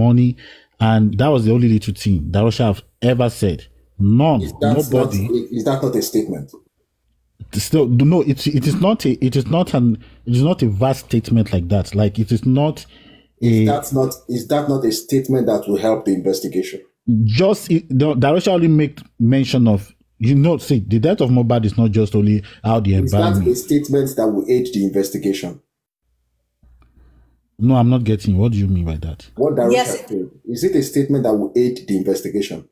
money, and that was the only little thing Darosha have ever said. Nobody. Is that not a statement? Still, no, it is not a vast statement like that. Like, it is not a. Is that not a statement that will help the investigation? Darosha only make mention of, see, the death of Mohbad is not just only how the environment. Is that a statement that will aid the investigation? No, I'm not getting. What do you mean by that? What Darosha said, is it a statement that will aid the investigation?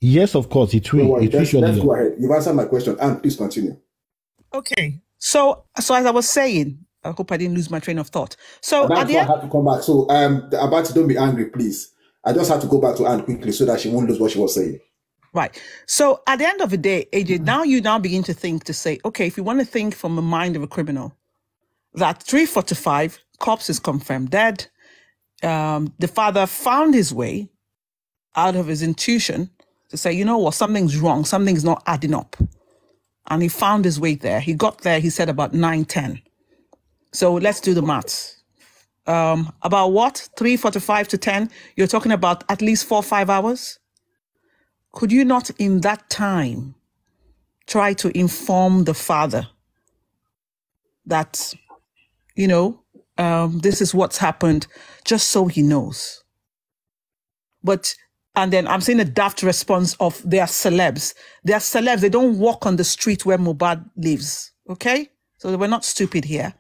Yes, of course, it will. Let's go ahead. You've answered my question. And please continue. Okay. So as I was saying, I hope I didn't lose my train of thought. So that's why I had to come back. So Abati, don't be angry, please. I just had to go back to Anne quickly so that she won't lose what she was saying. Right. So at the end of the day, AJ, now you begin to think to say, okay, if you want to think from the mind of a criminal, that 3:45, corpse is confirmed dead. The father found his way out of his intuition to say, you know what, something's wrong, something's not adding up. And he found his way there. He got there, he said, about 9:10. So let's do the maths. About what? 3:45 to 10? You're talking about at least 4 or 5 hours? Could you not in that time try to inform the father that, this is what's happened, just so he knows? And then I'm seeing a daft response of their celebs. They're celebs. They don't walk on the street where Mohbad lives. Okay? So they were not stupid here.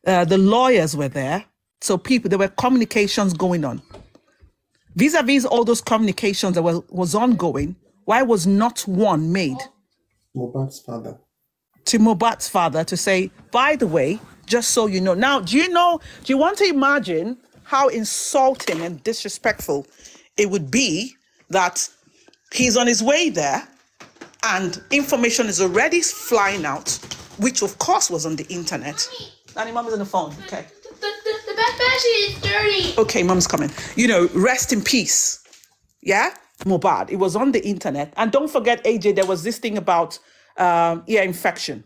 The lawyers were there. So there were communications going on. Vis-a-vis all those communications that was ongoing, why was not one made? Mohbad's father. To Mohbad's father to say, by the way, just so you know. Now, do you want to imagine how insulting and disrespectful it would be that he's on his way there and information is already flying out, which of course was on the internet. Nanny, mom is on the phone. Okay. The backpack is dirty. Okay, mom's coming. Rest in peace. Yeah? Mohbad. It was on the internet. And don't forget, AJ, there was this thing about ear infection. Do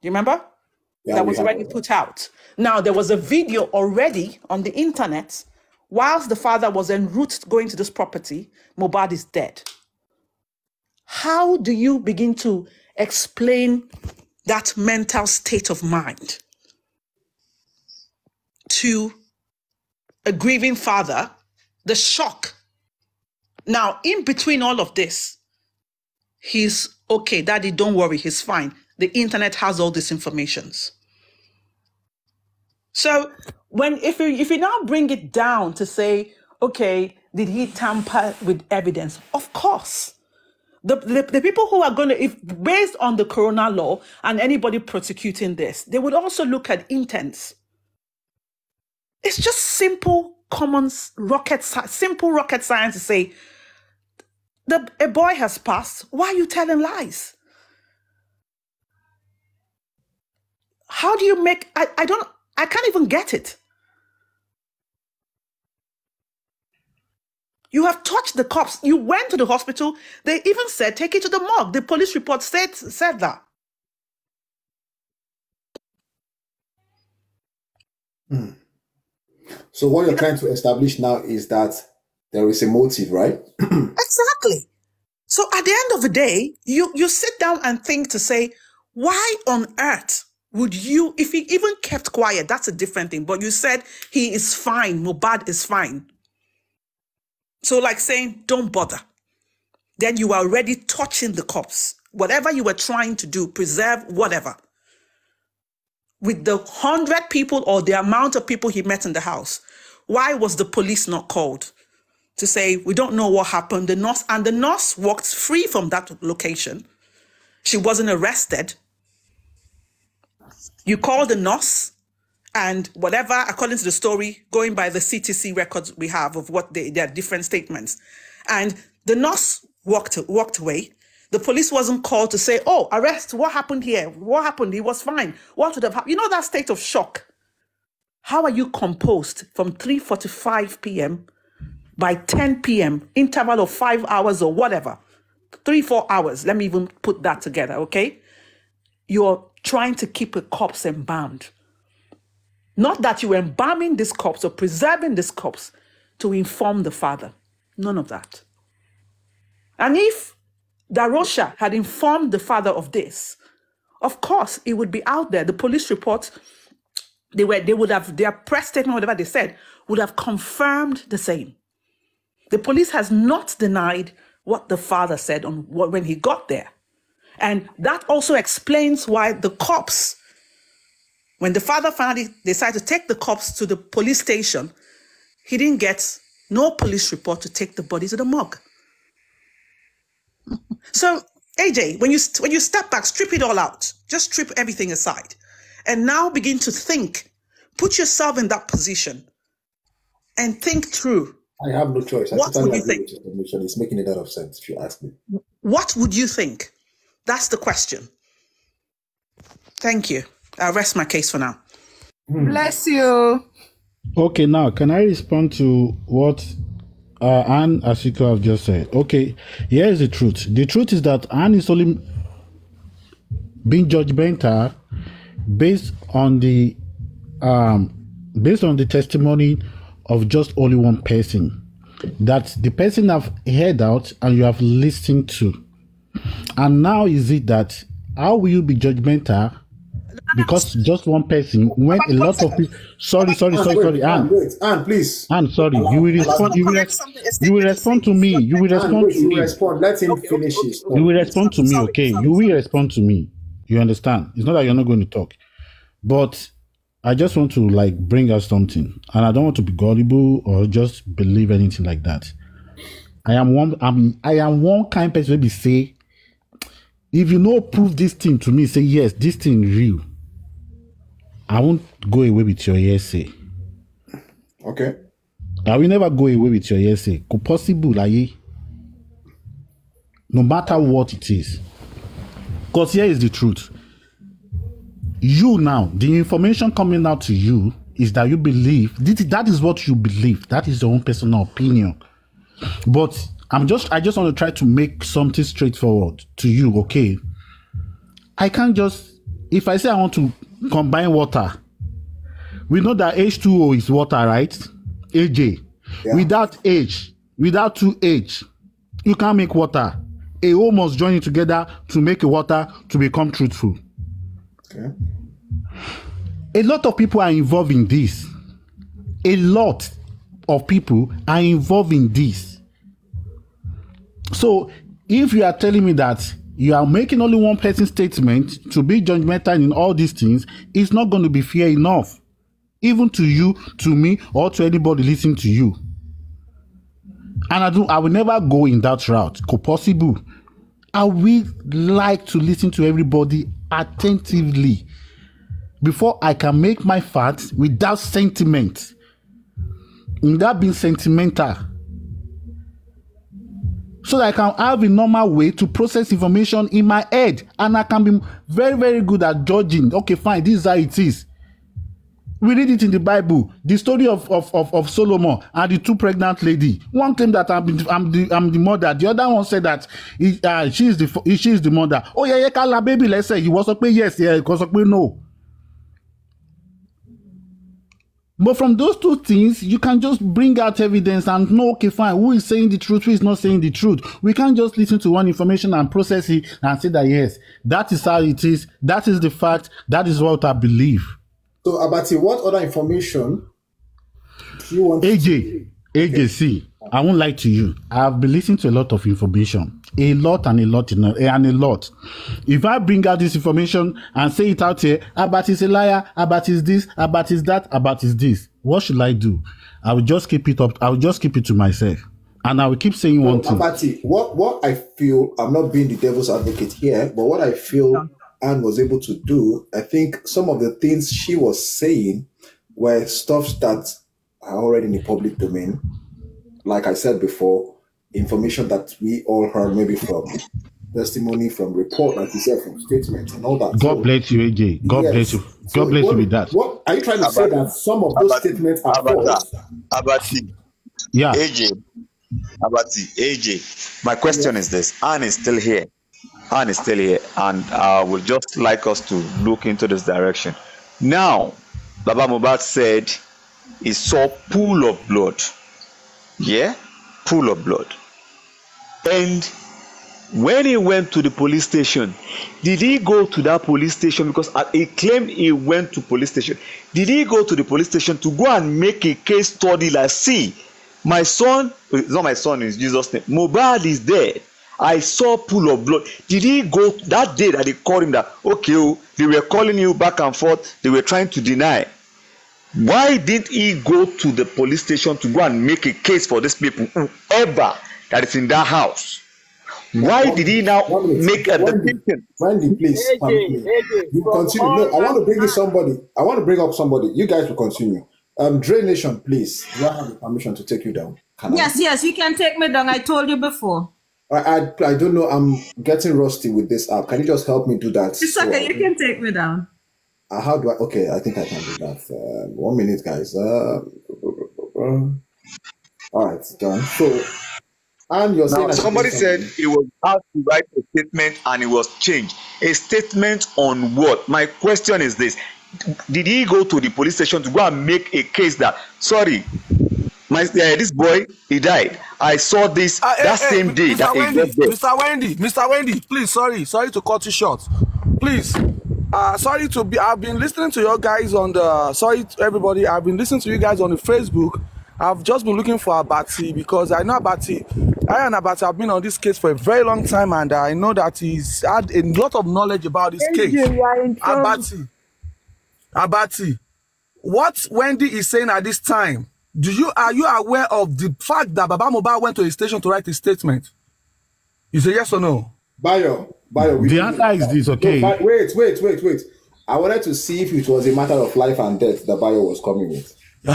you remember? Yeah, that was already put out. Now, there was a video already on the internet. Whilst the father was en route going to this property, Mohbad is dead. How do you begin to explain that mental state of mind to a grieving father? The shock. Now, in between all of this, he's okay, daddy, don't worry, he's fine. The internet has all these informations. So if you now bring it down to say, okay, did he tamper with evidence? Of course. The people who are going to, if based on the Corona law and anybody prosecuting this, they would also look at intents. It's just simple rocket science to say, a boy has passed. Why are you telling lies? How do you make, I can't even get it. You have touched the cops. You went to the hospital. They even said, take it to the morgue. The police report said that. So what you're trying to establish now is that there is a motive, right? Exactly. So at the end of the day, you sit down and think to say, why on earth would you, if he even kept quiet, that's a different thing. But you said he is fine, Mohbad is fine. So like saying, don't bother. Then you are already touching the cops. Whatever you were trying to do, preserve whatever. With the 100 people or the amount of people he met in the house, why was the police not called to say, we don't know what happened? The nurse walked free from that location. She wasn't arrested. You call the nurse and whatever, according to the story, going by the CTC records we have of what their different statements. And the nurse walked away. The police wasn't called to say, oh, arrest, what happened here? What happened? He was fine. What would have happened? You know that state of shock. How are you composed from 3:45 p.m. by 10 p.m., interval of 5 hours or whatever, 3-4 hours, let me even put that together, okay? You're trying to keep a corpse embalmed. Not that you were embalming this corpse or preserving this corpse. to inform the father. None of that. And if Darosha had informed the father of this, of course, it would be out there. The police report, their press statement, whatever they said, would have confirmed the same. The police has not denied what the father said when he got there. And that also explains why the cops, when the father finally decided to take the cops to the police station, he didn't get no police report to take the body to the morgue. So, AJ, when you step back, strip it all out, just strip everything aside, and now begin to think, put yourself in that position, and think through. I have no choice. What would you think? It's making a lot of sense if you ask me. What would you think? That's the question. Thank you. I'll rest my case for now. Bless you. Okay, now can I respond to what Anne Asiko have just said? Okay, here is the truth. The truth is that Anne is only being judgmental based on the testimony of just only one person, that the person have heard out and you have listened to. And now is it that how will you be judgmental because just one person when a lot of people sorry Anne, please. Anne, sorry, you will respond to me. Let him finish his talk. You will respond to me, okay? You will respond to me. You understand? It's not that you're not going to talk. But I just want to bring out something, and I don't want to be gullible or just believe anything like that. I am one kind of person who say, if you know prove this thing to me, say yes, this thing real. I won't go away with your hearsay. Okay. I will never go away with your hearsay. Could possible, no matter what it is. Because here is the truth. You now, the information coming out to you is that you believe, that is what you believe. That is your own personal opinion. But I just want to try to make something straightforward to you, okay? I can't just, if I say I want to combine water, we know that H2O is water, right? AJ. Yeah. Without H, without 2H, you can't make water. A O must join it together to make a water to become truthful. Okay. A lot of people are involved in this. A lot of people are involved in this. So if you are telling me that you are making only one person's statement to be judgmental in all these things, it's not going to be fair enough. Even to you, to me, or to anybody listening to you. And I will never go in that route. Could possible. I will like to listen to everybody attentively before I can make my facts without sentiment. Without being sentimental. So that I can have a normal way to process information in my head. And I can be very, very good at judging. Okay, fine, this is how it is. We read it in the Bible. The story of Solomon and the two pregnant lady. One claimed that I'm the mother. The other one said that she is the mother. Oh yeah, Kala baby. Let's say he was okay. Yes, yeah, he was okay. No. But from those two things, you can just bring out evidence and know, okay, fine, who is saying the truth, who is not saying the truth. We can't just listen to one information and process it and say that yes, that is how it is. That is the fact. That is what I believe. So, Abati, what other information do you want AJ, see, I won't lie to you. I've been listening to a lot of information. A lot. If I bring out this information and say it out here, Abati is a liar, Abati is this, Abati is that, Abati is this. What should I do? I will just keep it up. I will just keep it to myself. And I will keep saying one thing. Abati, what I feel, I'm not being the devil's advocate here, but what I feel Anne was able to do, I think some of the things she was saying were stuff that are already in the public domain. Like I said before, information that we all heard maybe from testimony, from report, like you said, from statements and all that. God bless you, AJ. God bless you. God bless you with that. What are you trying to say that some of those statements are false? Abati. Yeah. AJ. My question is this. Anne is still here. And I would just like us to look into this direction. Now, Baba Mohbad said he saw a pool of blood. Yeah, pool of blood. And when he went to the police station, did he go to that police station? Because he claimed he went to police station. Did he go to the police station to go and make a case study like, see, my son, it's not my son, it's Jesus' name, Mohbad is dead. I saw pool of blood. Did he go that day that they called him that, okay, oh, they were calling you back and forth, they were trying to deny. Why didn't he go to the police station to go and make a case for these people, whoever that is in that house? Why did he now make a decision? Wendy, please. You continue. No, I want to bring in somebody. I want to bring up somebody. You guys will continue. Dre Nation, please. Do I have the permission to take you down? Yes, you can take me down. I told you before. I don't know. I'm getting rusty with this app. Can you just help me do that? It's okay. You can take me down. How do I? Okay, I think I can do that. 1 minute, guys. All right, done. So, and you're saying somebody said he was asked to write a statement and it was changed. A statement on what? My question is this: did he go to the police station to go and make a case that, sorry, this boy, he died. I saw this same day that he got dead. Mr. Wendy, please, sorry to cut you short. Please, sorry to be. I've been listening to your guys on the. Sorry to everybody. I've been listening to you guys on the Facebook. I've just been looking for Abati because I know Abati. I and Abati have been on this case for a very long time, and I know that he's had a lot of knowledge about this case. Abati, what Wendy is saying at this time, are you aware of the fact that Baba Mohbad went to the station to write a statement? You say yes or no? Bayo. The answer is this, okay? No, wait. I wanted to see if it was a matter of life and death that Bayo was coming with. No.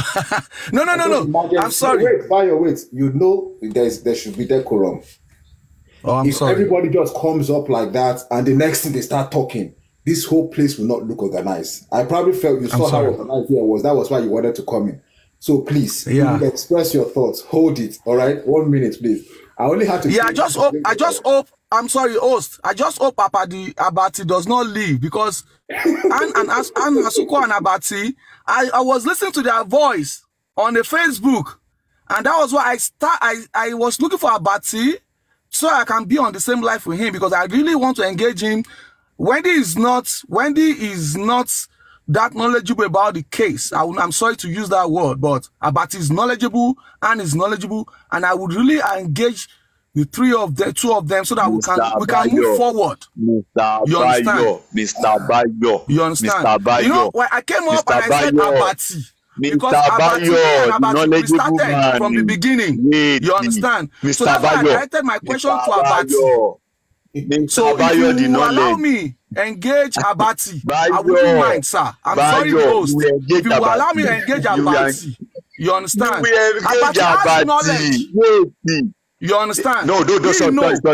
I'm sorry. Wait, Bayo, wait. You know there should be decorum. Oh, I'm sorry. If everybody just comes up like that and the next thing they start talking, this whole place will not look organized. I probably felt you saw how organized here was. That was why you wanted to come in. So please, you express your thoughts. Hold it. All right, 1 minute, please. I only had to. Yeah, I just hope. I'm sorry, host. I just hope Abati does not leave because and Asuko and Abati, I was listening to their voice on the Facebook, and that was why I was looking for Abati so I can be on the same life with him because I really want to engage him. Wendy is not that knowledgeable about the case. I'm sorry to use that word, but Abati is knowledgeable and and I would really engage the two of them so that we can move forward. You understand? Mr. Bayo. You understand? Mr. Bayo. You know, when I came up and I said Abati, because Abati, we started from the beginning. You understand? Mr. So that's why I directed my question to Abati. So if you allow me engage Abati, I wouldn't mind, sir. I'm sorry, host. If you allow me to engage Abati, you understand? Abati has knowledge. You understand? No,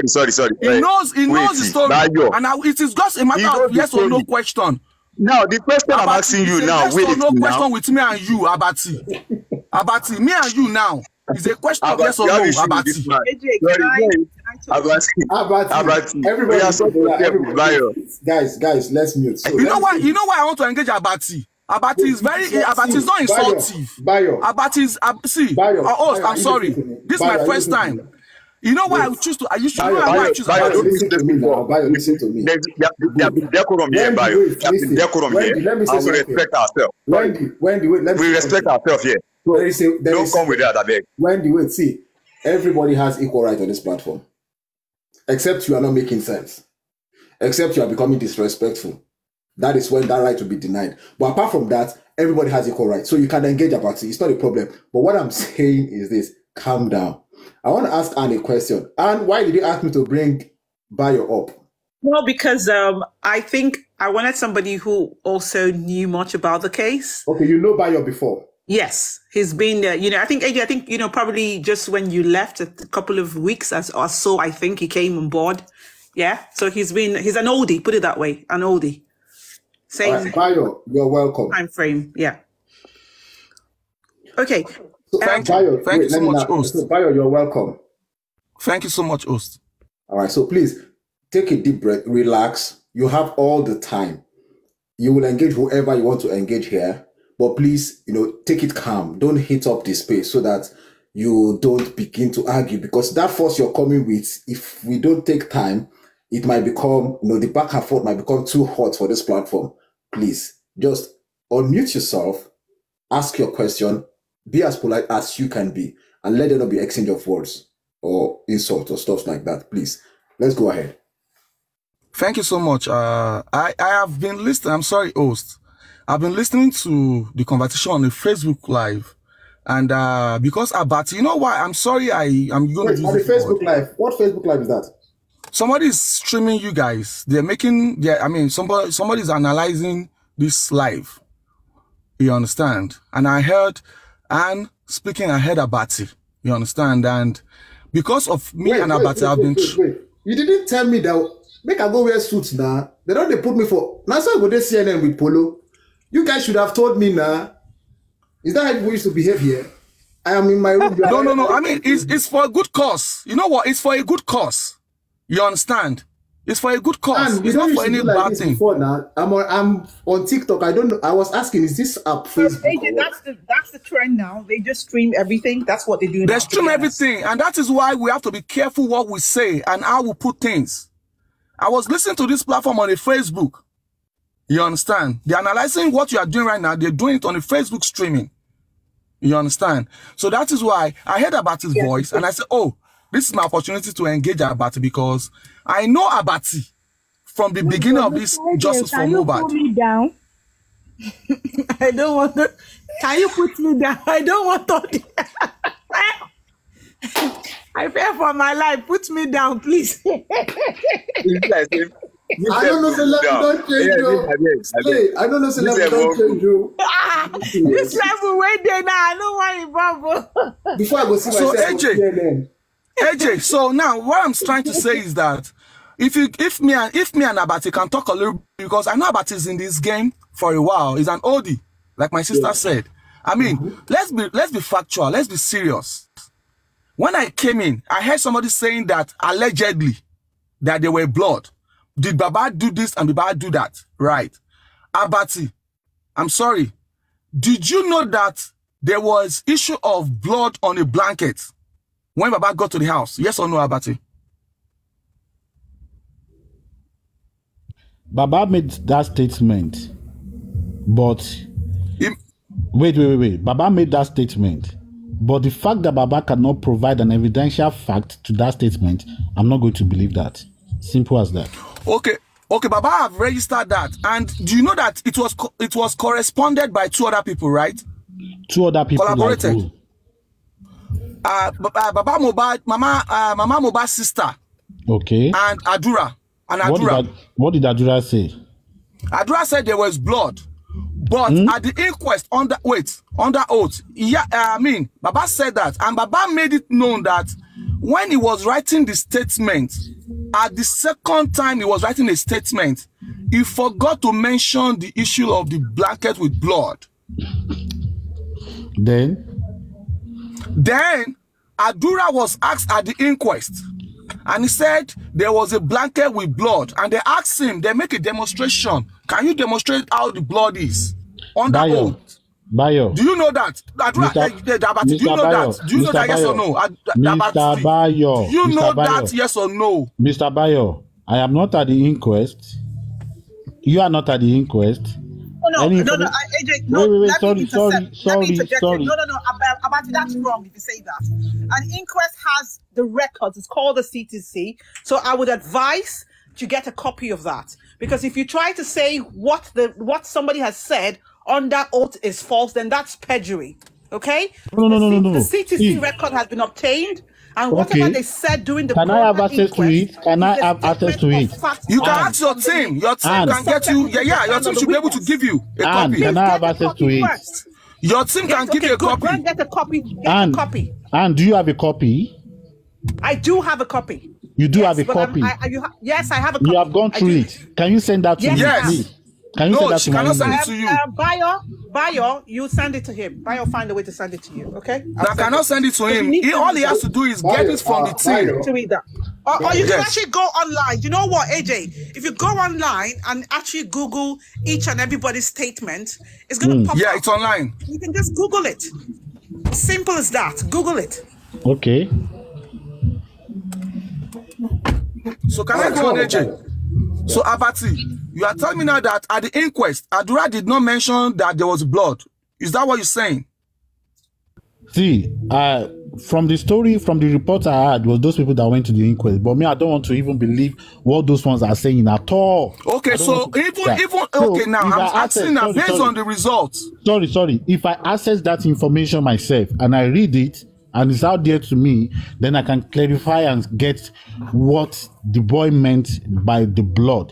sorry. He knows the story. And it is just a matter of yes or no question. Now, the question I'm asking you now, yes or no question with me and you, Abati. Abati, me and you now. It's a question of yes or no, Abati. Abati. Everybody, guys, let's mute. So you know why I want to engage Abati? Abati is not insultive. Abati is I'm sorry. This is my first time. You know why I choose to? You should know why I choose. Bayo, listen to me. There's decorum here, Bayo. There's decorum here. And we respect ourselves. Wendy, wait. We respect ourselves here. Don't come with that, I beg. Wendy, wait. See, everybody has equal right on this platform, except you are not making sense. Except you are becoming disrespectful. That is when that right will be denied. But apart from that, everybody has equal right. So you can engage about it. It's not a problem. But what I'm saying is this: calm down. I want to ask Anne a question. Anne, why did you ask me to bring Bayo up? Well, because I think I wanted somebody who also knew much about the case. Okay, you know Bayo before. Yes, he's been, I think, probably just when you left a couple of weeks or so, I think he came on board. Yeah. So he's an oldie, put it that way, an oldie. Same Bayo, you're welcome. Time frame. Yeah. Okay. So, thank you so much, host. So, Bayo, you're welcome. Thank you so much, host. All right. So please take a deep breath, relax. You have all the time. You will engage whoever you want to engage here. But please, take it calm. Don't hit up the space so that you don't begin to argue, because that force you're coming with, if we don't take time, it might become, the back and forth might become too hot for this platform. Please, just unmute yourself, ask your question, be as polite as you can be, and let there not be exchange of words or insult or stuff like that. Please, let's go ahead. Thank you so much. I have been listening. I'm sorry, host. I've been listening to the conversation on the Facebook Live. And because Abati, you know why? I'm sorry, I'm going to on the Facebook Live. What Facebook Live is that? Somebody is streaming you guys. They're making, somebody's analyzing this live. You understand? And I heard Anne speaking, I heard Abati. You understand? And because of me and Abati, I've been... Wait. You didn't tell me that... Make I go wear suits now. They don't put me for... Now so I go to CNN with Polo. You guys should have told me now. Is that how people used to behave here? I am in my room. No. I mean, it's for a good cause. You know what? It's for a good cause. You understand? It's for a good cause. And it's not for any bad thing. Now. I'm on TikTok. I don't know. I was asking, is this a Facebook? AJ, that's the trend now. They just stream everything. That's what they do. They stream everything. And that is why we have to be careful what we say and how we put things. I was listening to this platform on the Facebook. You understand? They're analyzing what you are doing right now. They're doing it on the Facebook streaming. You understand? So that is why I heard Abati's voice and I said, oh, this is my opportunity to engage Abati, because I know Abati from the beginning of this Justice for Mohbad. Can you put me down? I don't want to. Can you put me down? I don't want to. I fear for my life. Put me down, please. I don't know, the level don't change you. I don't know, the level don't change you. This level way there now. I don't want it, Bobo. Before I go see myself. AJ, so now what I'm trying to say is that if me and Abati can talk a little, because I know Abati is in this game for a while. He's an oldie, like my sister said. I mean, let's be factual. Let's be serious. When I came in, I heard somebody saying that allegedly that they were blood. Did Baba do this and Baba do that? Right. Abati, I'm sorry. Did you know that there was issue of blood on a blanket when Baba got to the house? Yes or no, Abati? Baba made that statement, but wait. Baba made that statement, but the fact that Baba cannot provide an evidential fact to that statement, I'm not going to believe that. Simple as that. Okay, Baba have registered that, and do you know that it was corresponded by 2 other people, right? 2 other people collaborated. Like Baba Mohbad, Mama Mohbad's sister. Okay. And Adura. What did Adura say? Adura said there was blood, but at the inquest under oath, Baba said that, and Baba made it known that when he was writing the statement, at the second time he was writing a statement, he forgot to mention the issue of the blanket with blood. Then Adura was asked at the inquest, and he said there was a blanket with blood, and they asked him, they make a demonstration. Can you demonstrate how the blood is? Under oath. Bayo. Do you know that? Do you know that? Do you know that, yes or no? Mr. Bayo. Do you know that, yes or no? Mr. Bayo, I am not at the inquest. You are not at the inquest. AJ, sorry. No, Abati, that's wrong if you say that. An inquest has the records. It's called the CTC. So I would advise to get a copy of that, because if you try to say what somebody has said under oath is false, then that's perjury. Okay? No. The CTC record has been obtained, and whatever they said during the Can I have access to it? Can I have access to it? You can ask your team. Your team can get you. Your team should be able to give you a copy. Can I have access to it? Your team can give you a copy. Go and get a copy. Get a copy. And do you have a copy? I do have a copy. You do have a copy? Yes, I have a copy. You have gone through it. Can you send that to me? Yes. Can you send that to me? Cannot send it to you. Bayo, you send it to him. Bayo, find a way to send it to you, okay? I cannot send it to him. All he has to do is get it from the team. To read that. Or you can actually go online. You know what, AJ? If you go online and actually Google each and everybody's statement, it's going to pop up. Yeah, it's online. You can just Google it. Simple as that. Google it. Okay. So can I go on, AJ? So Abati, you are telling me now that at the inquest, Adura did not mention that there was blood. Is that what you're saying? See, from the story, from the report I had, was those people that went to the inquest. But me, I don't want to even believe what those ones are saying at all. Okay, so even now I'm asking now based on the results. Sorry. If I access that information myself and I read it and it's out there to me, then I can clarify and get what the boy meant by the blood.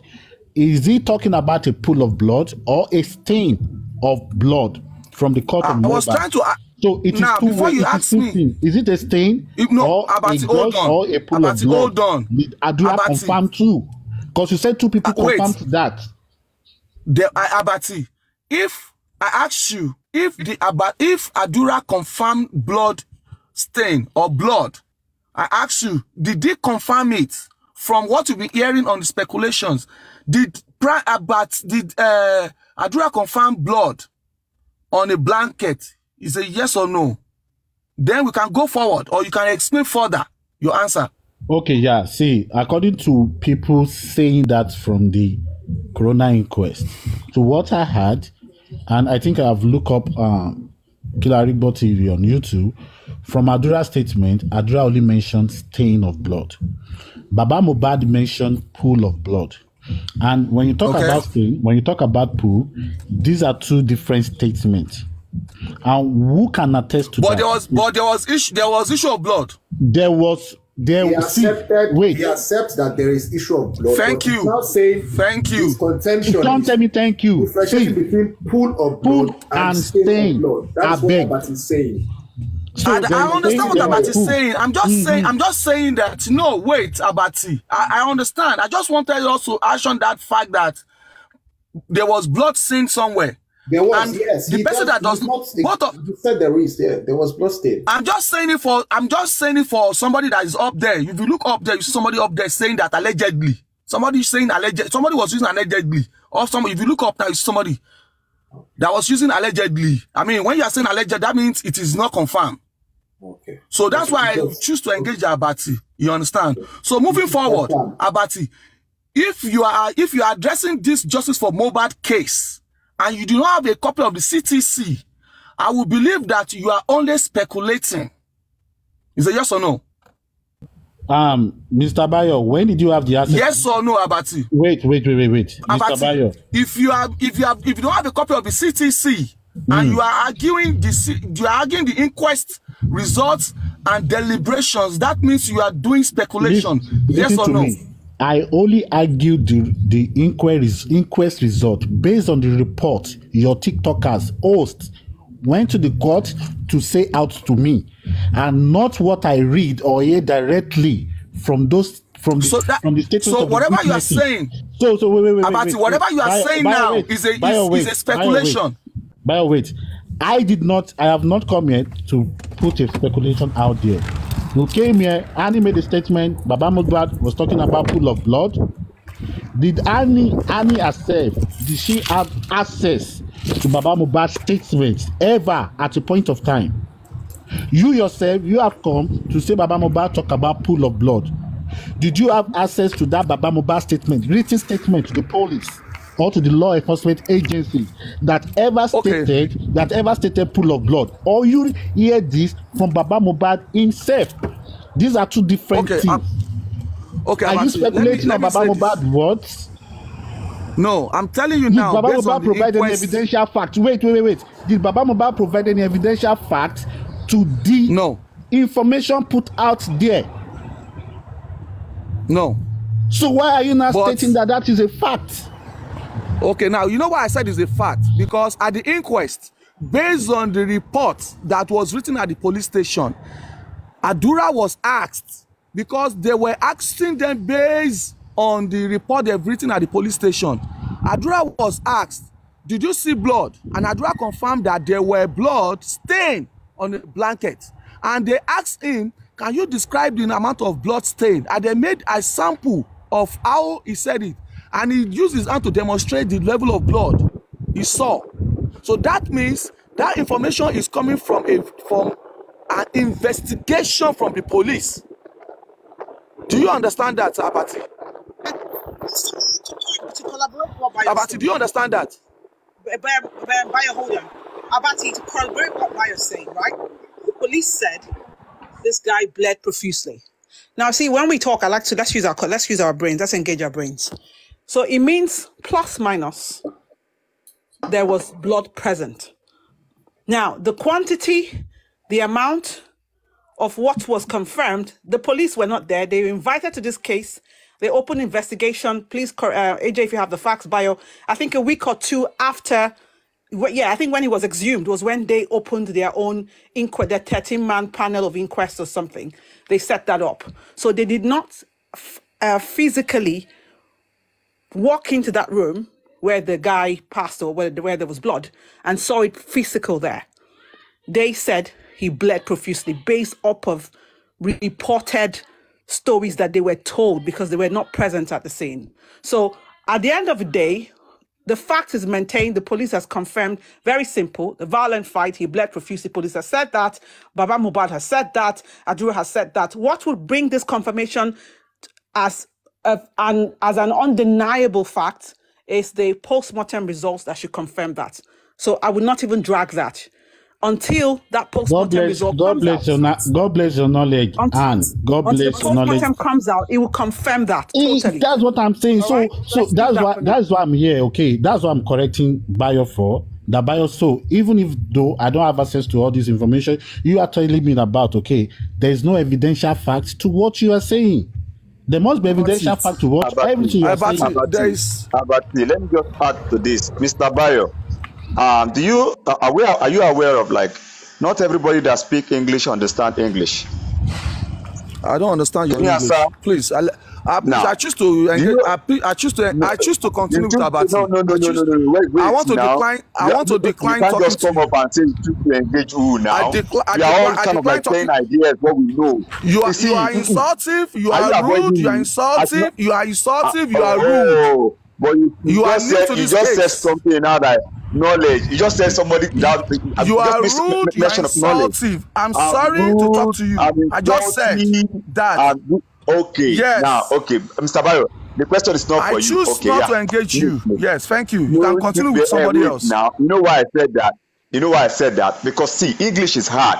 Is he talking about a pool of blood or a stain of blood from the court of I was trying to. So it now, is two before ways. you ask me, is it a stain or Abati, a blood or a pool of blood? Hold on. Did Adura confirm too? Because you said two people confirmed that. Abati, if I ask you if Adura confirmed blood stain or blood, I ask you, did they confirm it from what you've been hearing on the speculations? Did Adura confirm blood on a blanket? Is a yes or no? Then we can go forward, or you can explain further your answer. Okay, yeah. See, according to people saying that from the coroner inquest, so what I had, and I think I've looked up Killer Rigbo TV on YouTube, from Adura's statement, Adura only mentioned stain of blood. Baba Mohbad mentioned pool of blood. And when you talk about stain, when you talk about pool, these are two different statements. And who can attest to that? There was issue of blood. He accepts that there is issue of blood. Thank you. Now saying it's contention. Don't tell me thank you. Differentiation between pool of blood and stain of blood. That's what Abati is saying. So I understand what Abati is saying. I'm just saying that. No, wait, Abati. I understand. I just wanted you also to action that fact that there was blood seen somewhere. There was, yes. The person that does not. You said there is, there was blood stain. I'm just saying it for somebody that is up there. If you look up there, you see somebody up there saying that allegedly. Somebody saying allegedly. Somebody was using allegedly. Or somebody. If you look up now, you see somebody that was using allegedly. I mean, when you are saying alleged, that means it is not confirmed. Okay. So that's why I choose to engage Abati. You understand? So moving forward, Abati, if you are addressing this Justice for Mohbad case, and you do not have a copy of the CTC, I will believe that you are only speculating. Is it yes or no? Mr. Bayo, when did you have the access? Yes or no, Abati? Wait. Abati, Mr. Bayo. If you don't have a copy of the CTC and you are arguing the inquest results and deliberations, that means you are doing speculation. Yes or no? Me. I only argued the inquest result based on the report your TikTokers host went to the court to say out to me, and not what I read or hear directly from the statement. So whatever you are saying, wait, Abati, whatever you are saying now is a speculation. Wait. I have not come here to put a speculation out there. You came here, Annie made a statement, Baba Mohbad was talking about pool of blood. Did Annie herself, did she have access to Baba Mohbad's statement ever at a point of time? You yourself, you have come to say Baba Mohbad talk about pool of blood. Did you have access to that Baba Mohbad statement, written statement to the police or to the law enforcement agency that ever stated pool of blood? Or you hear this from Baba Mohbad himself? These are two different things. Are you speculating on Baba Mohbad words? No, I'm telling you now. Did Baba Mohbad provide any evidential fact? Wait. Did Baba Mohbad provide any evidential fact to the information put out there? No. So why are you not stating that is a fact? Okay, now, you know why I said it's a fact? Because at the inquest, based on the report that was written at the police station, Adura was asked, because they were asking them based on the report they've written at the police station. Adura was asked, did you see blood? And Adura confirmed that there were blood stain on the blanket. And they asked him, can you describe the amount of blood stain? And they made a sample of how he said it. And he used his hand to demonstrate the level of blood he saw. So that means that information is coming from an investigation from the police. Do you understand that, Abati? To collaborate what Bayo Abati, said. do you understand that? Bayo, hold on. Abati, to corroborate what Bayo's saying, right? The police said this guy bled profusely. Now, see, when we talk, let's use our brains. Let's engage our brains. So it means plus minus, there was blood present. Now, the quantity, the amount of what was confirmed, the police were not there. They were invited to this case. They opened investigation. Please, AJ, if you have the facts, Bayo. I think a week or two after, I think when he was exhumed was when they opened their own inquest, their 13-man panel of inquest or something. They set that up. So they did not physically walk into that room where the guy passed or where there was blood and saw it physical there. They said he bled profusely based off of reported stories that they were told because they were not present at the scene. So at the end of the day, the fact is maintained. The police has confirmed, very simple, the violent fight, he bled profusely. Police has said that. Baba Mohbad has said that. Adura has said that. What would bring this confirmation as an undeniable fact is the post-mortem results that should confirm that. So I would not even drag that until that post-mortem result comes out. God bless your knowledge, and God bless your knowledge. Until the post-mortem comes out, it will confirm that totally. That's what I'm saying. All So right? that's why I'm here. Okay, that's why I'm correcting Bayo for that. Bayo, so even if though I don't have access to all this information, you are telling me about. Okay, there is no evidential fact to what you are saying. There must be evidential fact to what everything you are saying. Abati, let me just add to this, Mr. Bayo. Are you aware of, like, not everybody that speak English understand English? I don't understand your English. Sir. Please, I choose to engage. I choose to continue with Abati. No. Wait, I want to decline. I want to decline talking. You can't just come up and say you choose to engage who now. We are all kind of like playing ideas what we know. You are insultive. You are rude. You are insultive. You are insultive. You are rude. But you just said something now that knowledge. You just said somebody without. You are rude. You are insultive. I'm sorry to talk to you. I just said that. Okay. Yes. Now, okay, Mr. Bayo, the question is not for you. I choose not to engage you. Yes, thank you. You can continue with somebody else. Now, you know why I said that? Because see, English is hard,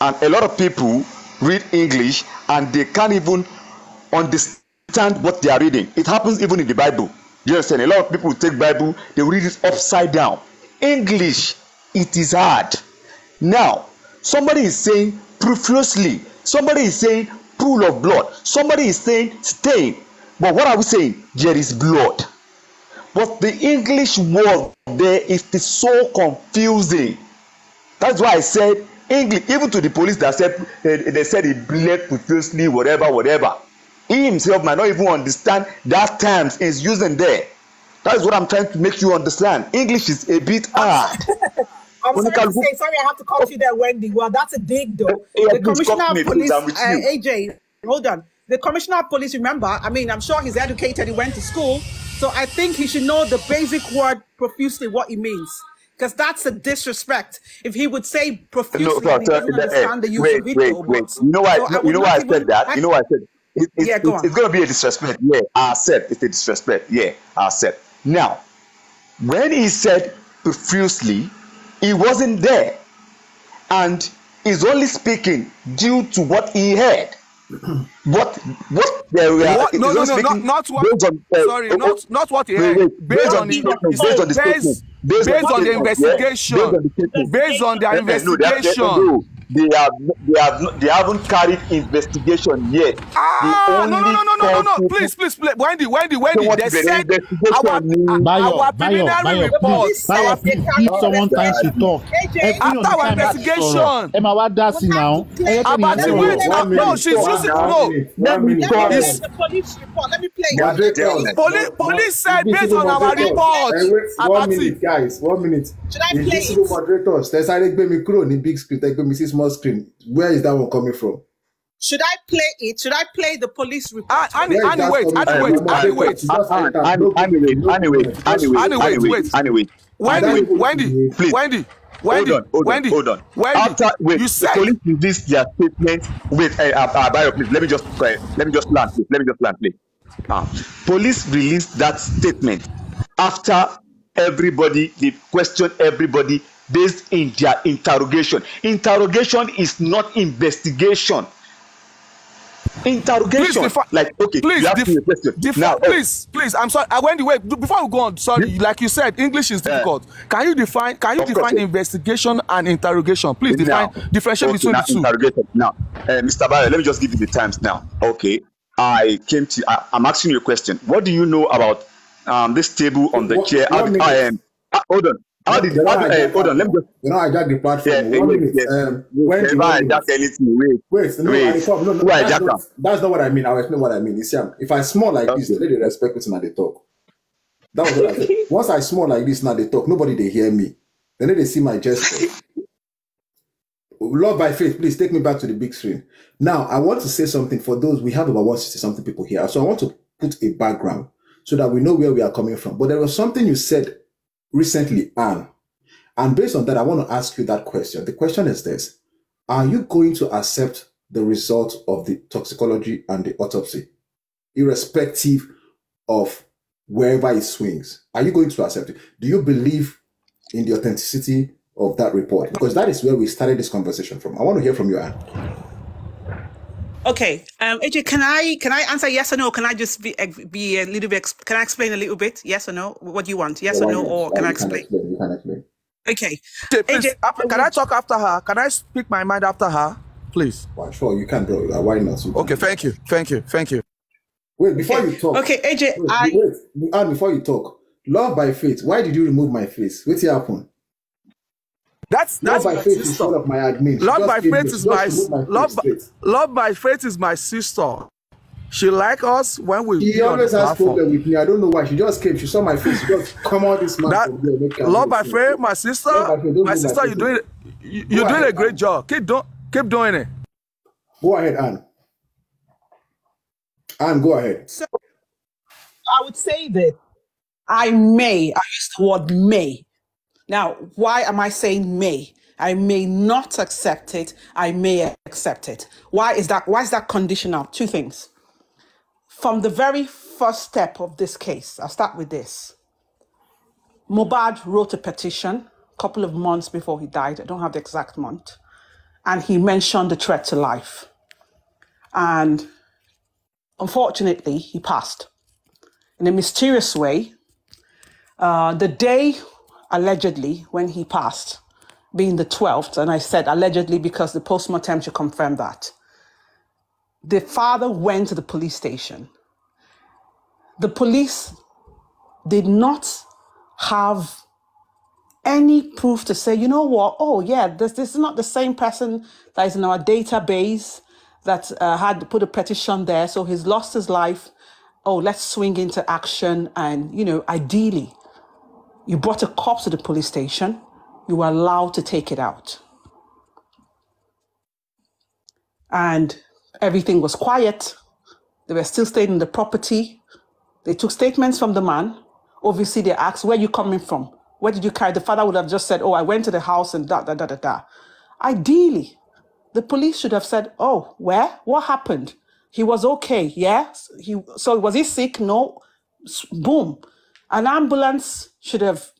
and a lot of people read English and they can't even understand what they are reading. It happens even in the Bible. You understand? A lot of people take Bible, they read it upside down. English, it is hard. Now, somebody is saying profusely. Somebody is saying pool of blood. Somebody is saying stain. But what are we saying? There is blood. But the English word there is so confusing. That's why I said English, even to the police that said they said he bled profusely, whatever. He himself might not even understand that terms is using there. That is what I'm trying to make you understand. English is a bit hard. I'm sorry I have to cut you there, Wendy. Well, that's a dig, though. The Commissioner of Police, AJ, hold on. The Commissioner of Police, remember, I mean, I'm sure he's educated, he went to school, so I think he should know the basic word profusely, what it means. Because that's a disrespect. If he would say profusely, he doesn't understand the use of it. Wait. You know why I said that? You know why I said it's going to be a disrespect. Yeah, I said it's a disrespect. Yeah, I said. Now, when he said profusely, he wasn't there, and he's only speaking due to what he heard. What there were? Not what. Sorry, not what he heard. Based on the investigation. Based on their investigation. They haven't carried investigation yet. No. Please. Wendy. They said our preliminary report. Give someone time to talk. After our investigation. Emma, what does now? No, she's using Let me play the police report. Let me play. Police said based on our report. 1 minute, guys. 1 minute. Should I play it? Moderators, there's a big screen, big screen, small screen. Where is that one coming from? Should I play it? Should I play the police report? Annie, wait. Wendy, hold on. After you said the police released their statement. Wait, Bayo, please. Let me just land, please. Police released that statement after they questioned everybody based in their interrogation. Interrogation is not investigation. Interrogation. Please, you ask me a question. Now, please, I'm sorry. Wendy, wait, before we go on, sorry, like you said, English is difficult. Can you define investigation and interrogation? Please differentiate between the two. Interrogation. Now, Mr. Bayo, let me just give you the times now. Okay. I'm asking you a question. What do you know about this table on the chair? Hold on. Hold on. Let me just. I got the platform. 1 minute. That's not what I mean. I'll explain what I mean. You see, if I small like this, they respect me now they talk. That was what I said. Once I small like this, now they talk. Nobody they hear me. Then they see my gesture. Love by faith, please take me back to the big screen. Now, I want to say something for those. We have about 160-something people here. So I want to put a background so that we know where we are coming from. But there was something you said recently, Anne. And based on that, I want to ask you that question. The question is this. Are you going to accept the result of the toxicology and the autopsy, irrespective of wherever it swings? Are you going to accept it? Do you believe in the authenticity of that report? Because that is where we started this conversation from. I want to hear from you, Anne. Okay, AJ, can I answer yes or no? Can I just be a little bit? Can I explain a little bit? Yes or no? What do you want? Yes or no? Or can I explain? You can explain. Okay. Please, can I talk after her? Can I speak my mind after her? Please. Well, sure, you can, bro. Why not? Okay, thank you. Wait, before you talk. Okay, AJ, wait, Anne, before you talk. Love by faith. Why did you remove my face? What's happened? That's Love by my faith sister. is one of my admins. Love by faith is my sister. She like us when we. She always has problem with me. I don't know why. She just came. She saw my face. She just come out this man. Love by faith, my sister. My sister, you're doing a great job. Keep doing it. Go ahead, Anne. Anne, go ahead. So I would say that I use the word may. Now, why am I saying may? I may not accept it. I may accept it. Why is that? Why is that conditional? Two things. From the very first step of this case, I'll start with this. Mohbad wrote a petition a couple of months before he died. I don't have the exact month. And he mentioned the threat to life. And unfortunately, he passed. In a mysterious way, the day, allegedly, when he passed, being the 12th, and I said allegedly because the postmortem should confirm that, the father went to the police station. The police did not have any proof to say, you know what, oh yeah, this is not the same person that is in our database that had put a petition there, so he's lost his life. Oh, let's swing into action. And, ideally, you brought a corpse to the police station, you were allowed to take it out. And everything was quiet. They were still staying in the property. They took statements from the man. Obviously, they asked, where are you coming from? Where did you carry? The father would have just said, oh, I went to the house and da. Ideally, the police should have said, oh, where? What happened? He was okay, yes? So was he sick? No. Boom. An ambulance should have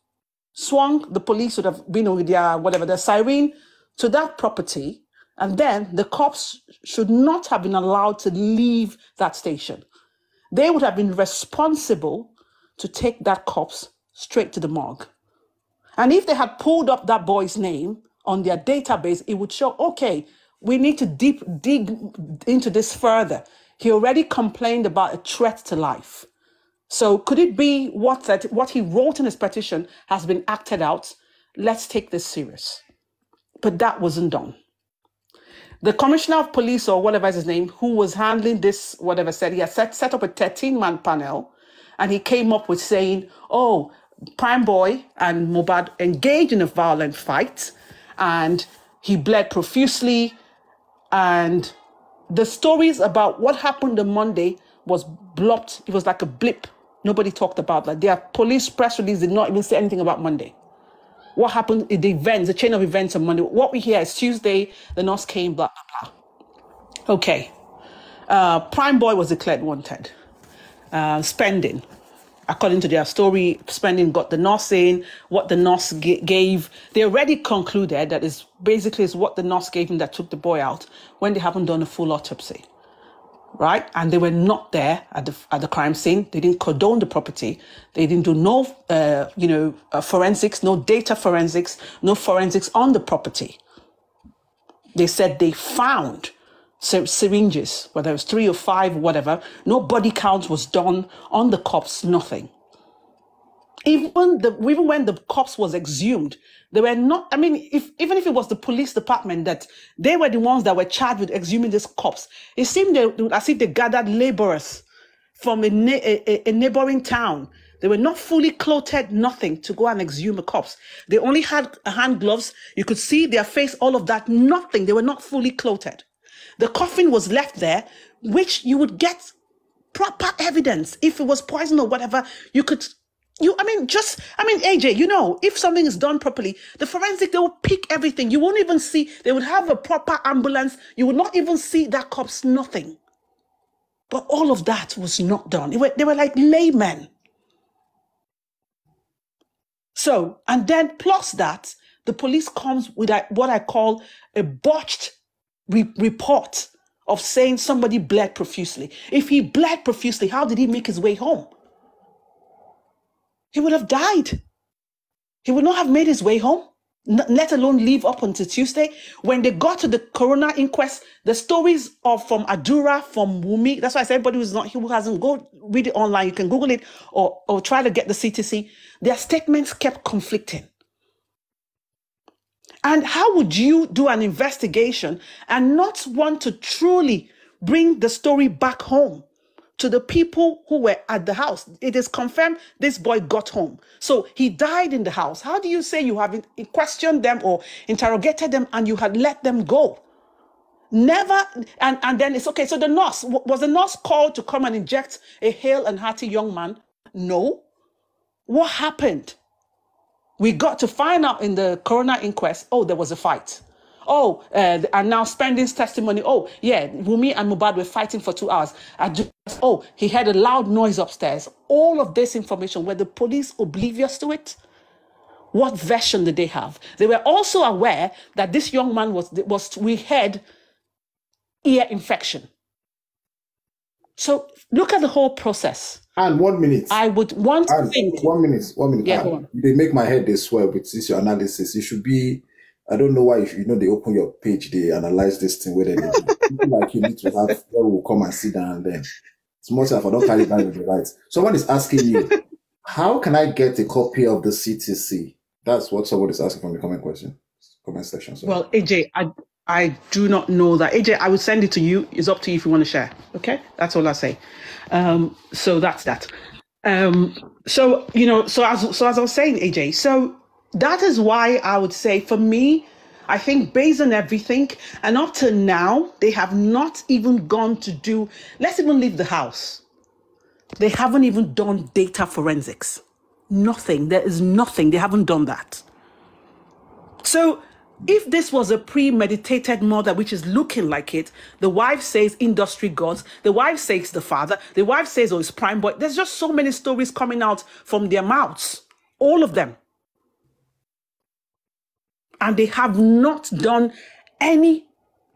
swung. The police should have been with their siren to that property. And then the cops should not have been allowed to leave that station. They would have been responsible to take that corpse straight to the morgue. And if they had pulled up that boy's name on their database, it would show, okay, we need to dig into this further. He already complained about a threat to life. So could it be what he wrote in his petition has been acted out? Let's take this serious. But that wasn't done. The commissioner of police, or whatever is his name, who was handling this, whatever, said he had set up a 13-man panel, and he came up with saying, oh, Prime Boy and Mohbad engaged in a violent fight, and he bled profusely, and the stories about what happened on Monday was blocked. It was like a blip. Nobody talked about that. Their police press release did not even say anything about Monday. What happened in the events, the chain of events on Monday. What we hear is Tuesday, the nurse came, blah, blah, blah. Okay. Prime Boy was declared wanted. Spending. According to their story, Spending got the nurse in, what the nurse gave. They already concluded that is basically is what the nurse gave him that took the boy out when they haven't done a full autopsy. Right? And they were not there at the crime scene. They didn't condone the property. They didn't do no, forensics, no data forensics, no forensics on the property. They said they found syringes, whether it was 3 or 5, whatever. No body count was done on the corpse, nothing. Even when the corpse was exhumed, they were not, I mean, even if it was the police department that they were the ones that were charged with exhuming this corpse, it seemed as if they gathered laborers from a neighboring town. They were not fully clothed, nothing, to go and exhume a corpse. They only had hand gloves. You could see their face, all of that, nothing. They were not fully clothed. The coffin was left there, which you would get proper evidence. If it was poison or whatever, AJ, if something is done properly, the forensic, they will pick everything. You won't even see, they would have a proper ambulance. You would not even see that corpse, nothing. But all of that was not done. They were like laymen. So, and then plus that, the police comes with what I call a botched report of saying somebody bled profusely. If he bled profusely, how did he make his way home? He would have died. He would not have made his way home, let alone leave up until Tuesday. When they got to the coroner inquest, the stories of from Adura, from Wumi, that's why I said everybody who hasn't, go read it online. You can Google it or try to get the CTC. Their statements kept conflicting. And how would you do an investigation and not want to truly bring the story back home to the people who were at the house? It is confirmed this boy got home. So he died in the house. How do you say you haven't questioned them or interrogated them and you had let them go? Never. And then it's okay. So the nurse, was the nurse called to come and inject a hale and hearty young man? No. What happened? We got to find out in the coroner inquest, there was a fight. And now Spending's testimony, Wumi and Mohbad were fighting for 2 hours. He heard a loud noise upstairs. All of this information, were the police oblivious to it? What version did they have? They were also aware that this young man we had ear infection. So look at the whole process. And 1 minute. I would want to think. 1 minute. Yeah, go on. They make my head they swell with this your analysis. It should be, I don't know why, if they open your page, they analyze this thing where they do. People like you need to have, they will come and sit down and then. It's much if I don't carry down with the rights. Someone is asking you, how can I get a copy of the CTC? That's what someone is asking from the comment section. Sorry. Well, AJ, I do not know that. AJ, I will send it to you. It's up to you if you want to share. Okay? That's all I say. So that's that. So as I was saying, AJ, so that is why I would say, for me, I think based on everything, and up to now, they have not even gone to do, let's even leave the house. They haven't even done data forensics. Nothing. There is nothing. They haven't done that. So if this was a premeditated murder, which is looking like it, the wife says industry gods, the wife says the father, the wife says, it's Prime Boy. There's just so many stories coming out from their mouths, all of them. And they have not done any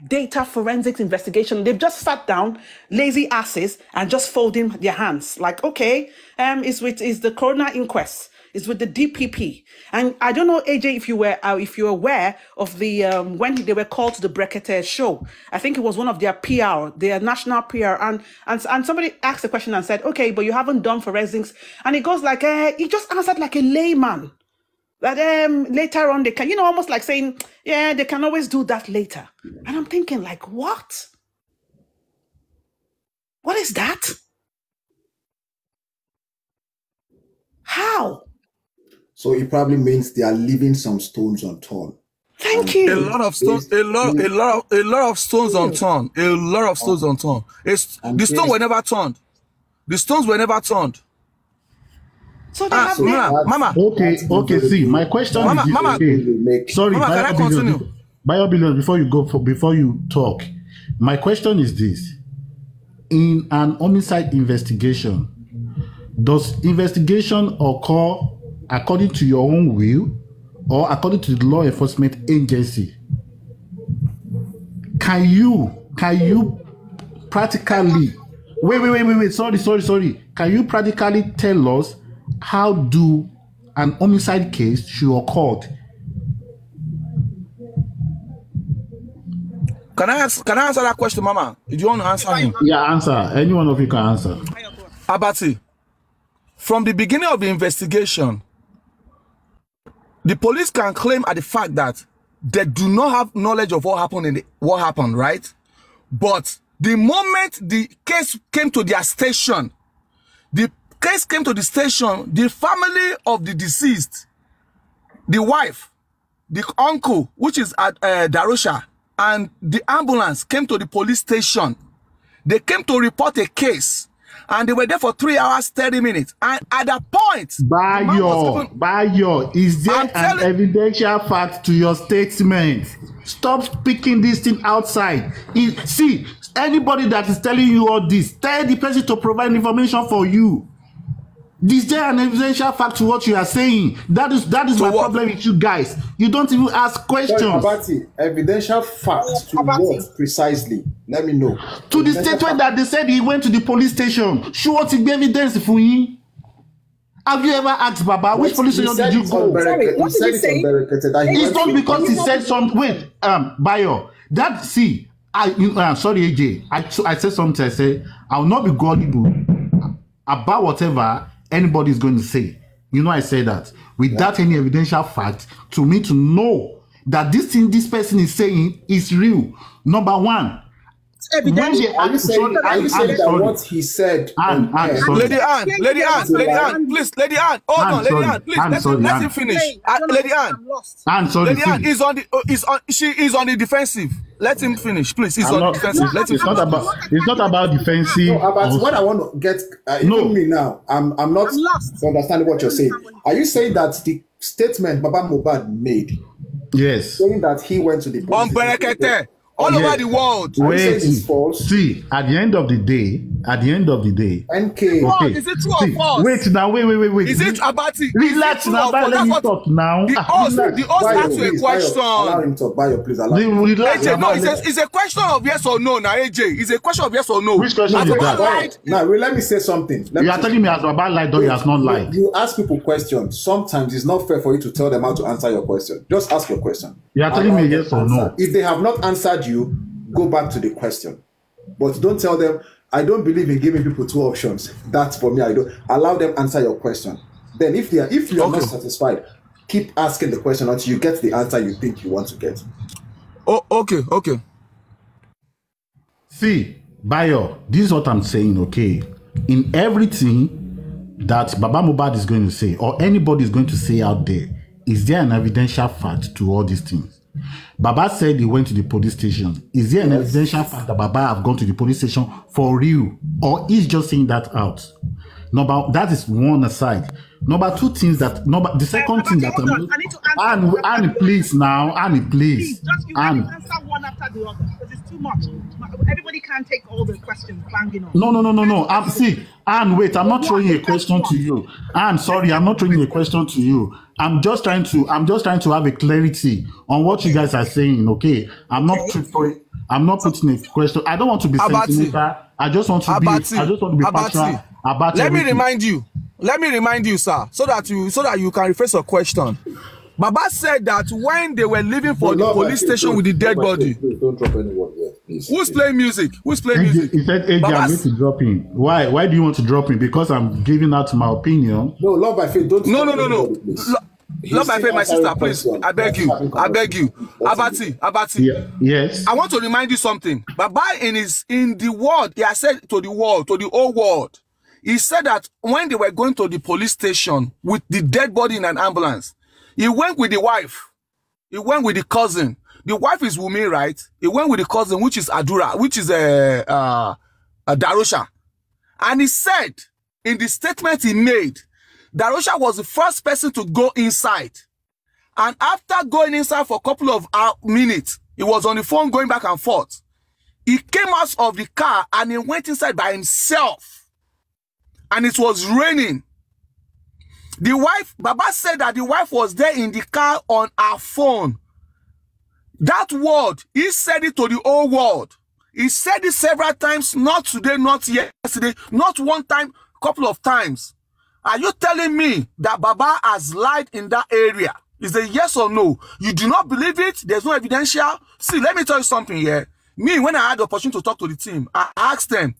data forensics investigation. They've just sat down, lazy asses, and just folding their hands. Like, okay, it's the coroner inquest. It's with the DPP. And I don't know, AJ, if you're aware of the when they were called to the Brekete show. I think it was one of their PR, their national PR, and somebody asked a question and said, okay, but you haven't done forensics. And it goes like, he just answered like a layman. That later on they can, almost like saying, yeah, they can always do that later. And I'm thinking, like, what? What is that? How? So it probably means they are leaving some stones unturned. Thank A you. lot of stones, a lot of stones unturned. A lot of stones unturned. The stones were never turned. The stones were never turned. So they have Mama. Okay. See, my question is this. Mama, okay. Sorry, Mama, can I continue? Biobillions, before you talk, my question is this: in an homicide investigation, does investigation occur according to your own will or according to the law enforcement agency? Can you practically wait, sorry. Can you practically tell us how do an homicide case should occur? Can I answer that question, Mama? Do you want to answer him? Yeah, answer. Any one of you can answer. Abati, from the beginning of the investigation, the police can claim at the fact that they do not have knowledge of what happened, right? But the moment the case came to their station, the family of the deceased, the wife, the uncle, which is at Darusha, and the ambulance came to the police station. They came to report a case, and they were there for 3 hours, 30 minutes. And at that point, Bayo, is there an evidential fact to your statement? Stop speaking this thing outside. See, anybody that is telling you all this, tell the person to provide information for you. Is there an evidential fact to what you are saying? That is my problem with you guys. You don't even ask questions. Abati, evidential fact to what precisely? Let me know. To the statement that they said he went to the police station. Show what evidence for you. Have you ever asked Baba which police station did you go? Sorry, what did he say? It's not because he said something. Wait, Bayo. Sorry, AJ. I said something. I said I will not be gullible about whatever anybody is going to say. You know, I say that without any evidential fact to me to know that this thing this person is saying is real. Number one. Are you saying that what he said? Lady Anne, please, Lady Anne, hold on, Lady Anne, please, let him finish. Lady Anne is on the defensive. Let him finish, please. He's on the defensive. It's not about defensive. No, about what I want to get. Me now, I'm not understanding what you're saying. Are you saying that the statement Baba Mohbad made? Yes. Saying that he went to the police all over the world. Wait, see, at the end of the day, NK. Okay. Is it true or false? Wait now, wait. Is it Abati? Relax now, let me talk now. The host asked you a question. Allow him to talk. Bayo, please allow him. AJ, no, it's a question of yes or no. Now, AJ, it's a question of yes or no. Which question is that? Now, let me say something. You are telling me as Baba lied or he has not lied. You ask people questions. Sometimes it's not fair for you to tell them how to answer your question. Just ask your question. You are telling me yes or no. If they have not answered you, go back to the question. But don't tell them, I don't believe in giving people two options. That's for me. I don't allow them answer your question. Then if you are not satisfied, keep asking the question until you get the answer you think you want to get. Oh, okay. See, Bayo, this is what I'm saying, okay? In everything that Baba Mohbad is going to say, or anybody is going to say out there, is there an evidential fact to all these things? Baba said he went to the police station. Is there an evidential fact that Baba have gone to the police station for real? Or is just saying that out? That is one aside. Number two things that the second thing that Annie, please now, Annie, please. Annie, answer one after the other because it's too much. Everybody can't take all the questions banging on. No. See, Anne, wait, I'm not throwing a question to you. Anne, sorry, I'm not throwing a question to you. I'm just trying to have a clarity on what you guys are saying, okay? I'm not putting a question. I don't want to be sentimental. I just want to be partial about Let me remind you, sir, so that you can rephrase your question. Baba said that when they were leaving for the police station with the dead body. Please don't drop anyone here, please. Who's playing music? He said, AJ, I'm going to drop in. Why do you want to drop in? Because I'm giving out my opinion. No, Love by Faith, don't. No. Love by Faith, my sister, please. I beg you. Abati. Yeah. Yes. I want to remind you something. Baba in the world, he has said to the whole world, he said that when they were going to the police station with the dead body in an ambulance, he went with the wife. he went with the cousin. The wife is Wumi, right? He went with the cousin, which is Adura, which is Darosha. And he said, in the statement he made, Darosha was the first person to go inside. And after going inside for a couple of minutes, he was on the phone going back and forth. He came out of the car and he went inside by himself. And it was raining. The wife, Baba said that the wife was there in the car on her phone. That word, he said it to the whole world. He said it several times, not today, not yesterday, not one time, couple of times. Are you telling me that Baba has lied in that area? Is it yes or no? You do not believe it? There's no evidential? See, let me tell you something here. Me, when I had the opportunity to talk to the team, I asked them,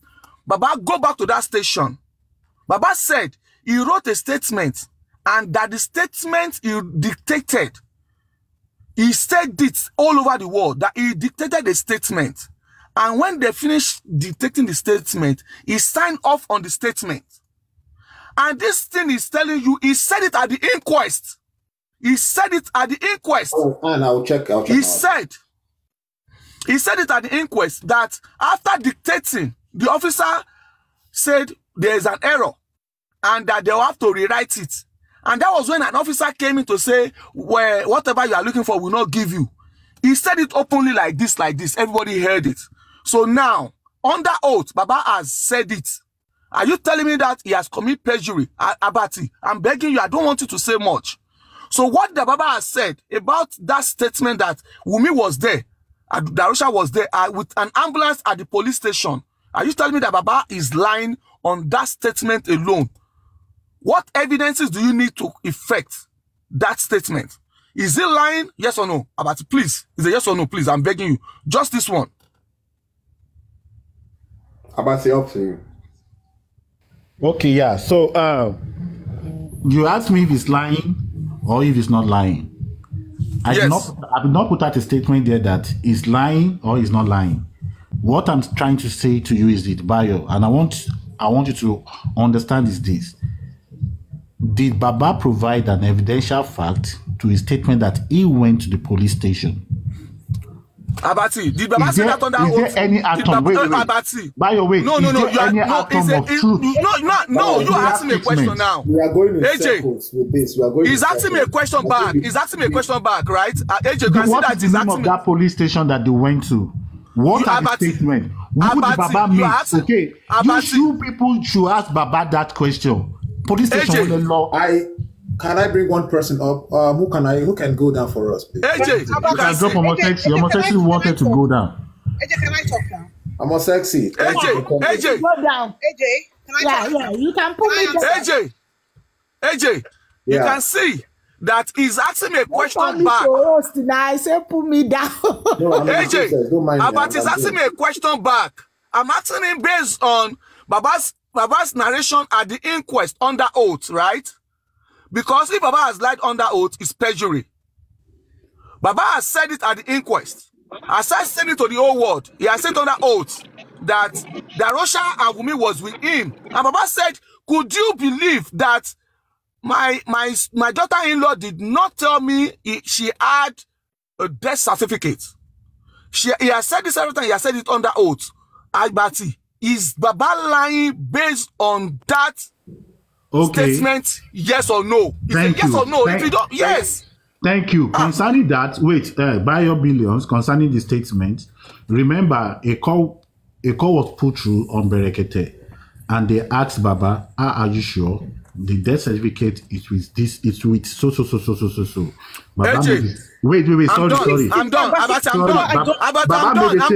Baba, go back to that station. Baba said he wrote a statement and that the statement he dictated, he said it all over the world, that he dictated a statement. And when they finished dictating the statement, he signed off on the statement. And this thing is telling you, he said it at the inquest. He said it at the inquest. Oh, and I'll check He said it at the inquest that after dictating, the officer said there is an error and that they'll have to rewrite it. And that was when an officer came in to say, well, whatever you are looking for will not give you. He said it openly like this. Everybody heard it. So now, under oath, Baba has said it. Are you telling me that he has committed perjury? Abati, I'm begging you, I don't want you to say much. So what the Baba has said about that statement that Wumi was there, Darosha was there with an ambulance at the police station, are you telling me that Baba is lying on that statement alone? What evidences do you need to effect that statement? Is he lying? Yes or no? Abati, please. Is it yes or no? Please, I'm begging you. Just this one. Abati, up to you. Okay, yeah. So you asked me if he's lying or if he's not lying. I did not put out a statement there that he's lying or he's not lying. What I'm trying to say to you is it, Bayo, and I want you to understand is this. Did Baba provide an evidential fact to his statement that he went to the police station? Abati, did Baba say that on that oath? Is there any atom? Wait. By your way, no. You asking me a question now. We are going in circles with this. He's asking me a question back. He's asking me a question back, right? AJ, can see that he's asking me. That police station that they went to. What are the statement? Who did Baba meet? Okay, you people should ask Baba that question. Police station with the law. Can I bring one person up? Who can go down for us, please? AJ, you can drop Omosexy. Omosexy wanted to go down. AJ, can I talk now? Omosexy. AJ, Go down. AJ, can I talk? Yeah, you can put me down. AJ, you can see that he's asking me a question back. I say put me down. AJ, but he's asking me a question back. I'm asking him based on Baba's narration at the inquest under oath, right? Because if Baba has lied under oath, it's perjury. Baba has said it at the inquest. As I said it to the whole world, he has said under oath that Darosha and Wumi was with him. And Baba said, could you believe that my daughter-in-law did not tell me she had a death certificate? He has said this every time. He has said it under oath. Abati, is Baba lying based on that statement? Yes or no? Yes or no? If you don't, yes. Thank you. Concerning that, wait, by your billions, concerning the statement, remember a call was put through on Berekete, and they asked Baba, are you sure the death certificate is with this? It's with so. Baba wait, sorry. I'm done. I'm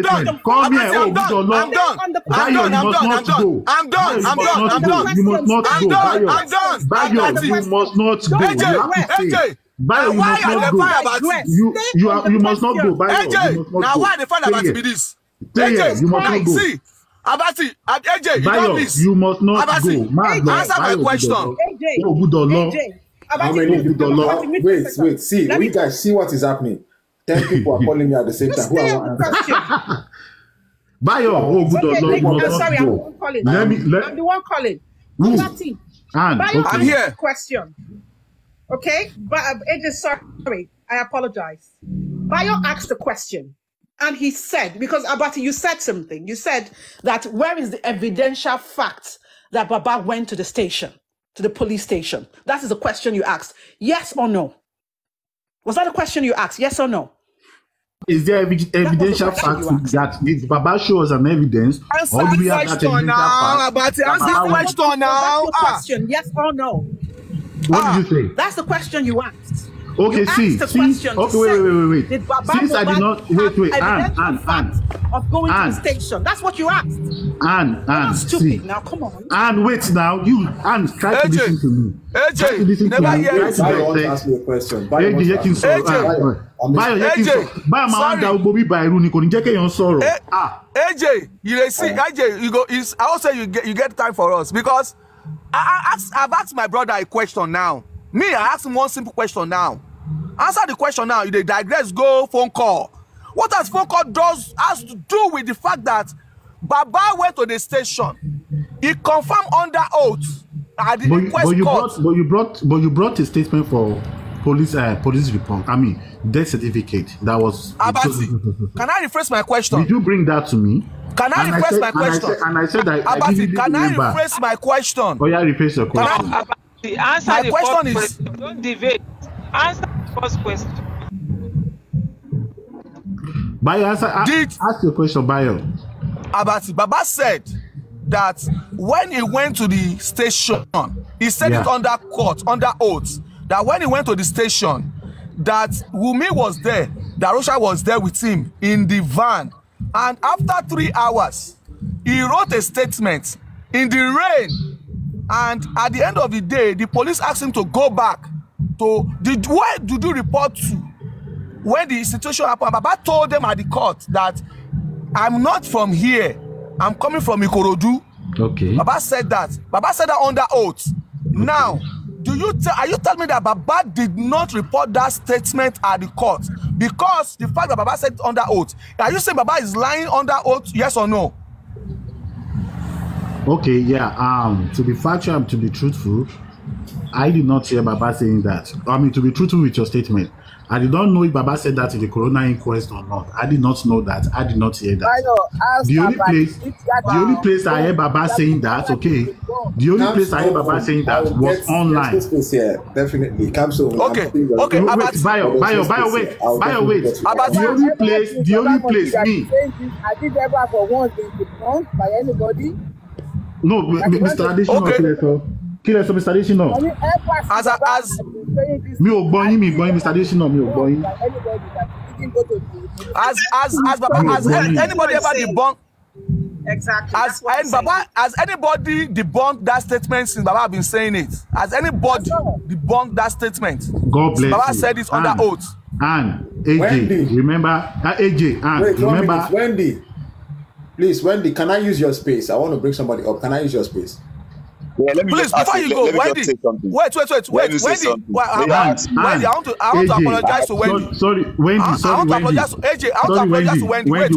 done. Come here. I'm done. You must not go. Bayo, you must not go. Bayo, you must not go. You must not go. Bayo, now why the find about be this? You must not go. See, Abati, AJ, you Bayo, don't miss. you must not Abati, go. Answer my question. Wait. See, you guys see what is happening. 10 people are calling me at the same time. Who I want to answer? Bayo, Sorry, I'm calling. I'm the one calling. I'm here. Question. Okay, but AJ, sorry. I apologize. Bayo asked a question. And he said, because Abati, you said something. You said that where is the evidential fact that Baba went to the station, to the police station? That is the question you asked. Yes or no? Was that a question you asked? Yes or no? Is there evidential fact that did Baba show us an evidence? Answer the question now, Abati. Answer the question now. Question, yes or no? What did you say? That's the question you asked. Okay, wait. Since I did not wait, of going to the station. That's what you asked. And stupid now, come on. And wait now, you try to listen to me. AJ, never hear you. I want to ask you a question. AJ, you see, AJ, you go. I also you get time for us because I've asked my brother a question now. Me, I asked him one simple question now. Answer the question now. You digress, go phone call. What has phone call has to do with the fact that Baba went to the station. He confirmed under oath at the request court. But you brought a statement for police report. I mean, death certificate. That was. Abati, can I rephrase my question? Did you bring that to me? Can I rephrase my question? And I said that. Abati, can I rephrase my question? Oh yeah, rephrase your question. Answer my the question first question. Don't debate. Answer the first question. Bayo, ask your question, Bayo. Abati, Baba said that when he went to the station, he said it under court, under oath, that when he went to the station, that Wumi was there, Darosha was there with him in the van. And after 3 hours, he wrote a statement in the rain. And at the end of the day, the police asked him to go back to where did you report to when the situation happened? Baba told them at the court that I'm not from here. I'm coming from Ikorodu. Okay. Baba said that. Baba said that under oath. Okay. Now, are you telling me that Baba did not report that statement at the court because the fact that Baba said it under oath? Are you saying Baba is lying under oath? Yes or no? Okay, yeah. To be factual and to be truthful, I did not hear Baba saying that. I mean, to be truthful with your statement, I did not know if Baba said that in the Corona inquest or not. I did not know that. I did not hear that. The only place I heard Baba saying that, okay, the only place I heard Baba saying that was online. Yeah, definitely. Okay. Wait. The only place, me. I did ever for once been debunked by anybody. No, Mr. Additional. Killer so Mr. Additional. As me ò gbọ́ yín, Mr. Additional, me ò gbọ́ yín. As anybody ever debunked. Exactly. Has anybody debunked that statement since Baba have been saying it? Has anybody debunked that statement? God bless Baba you. said it under oath. And AJ, Wendy. Remember AJ, and wait, remember. Wendy. Please, Wendy, can I use your space? I want to bring somebody up. Can I use your space? Yeah, let me please, before you go, Wendy. Wait. Wendy, I want to apologize to Wendy. Sorry, Wendy. I want to apologize to AJ. I want to apologize to Wendy. Wait.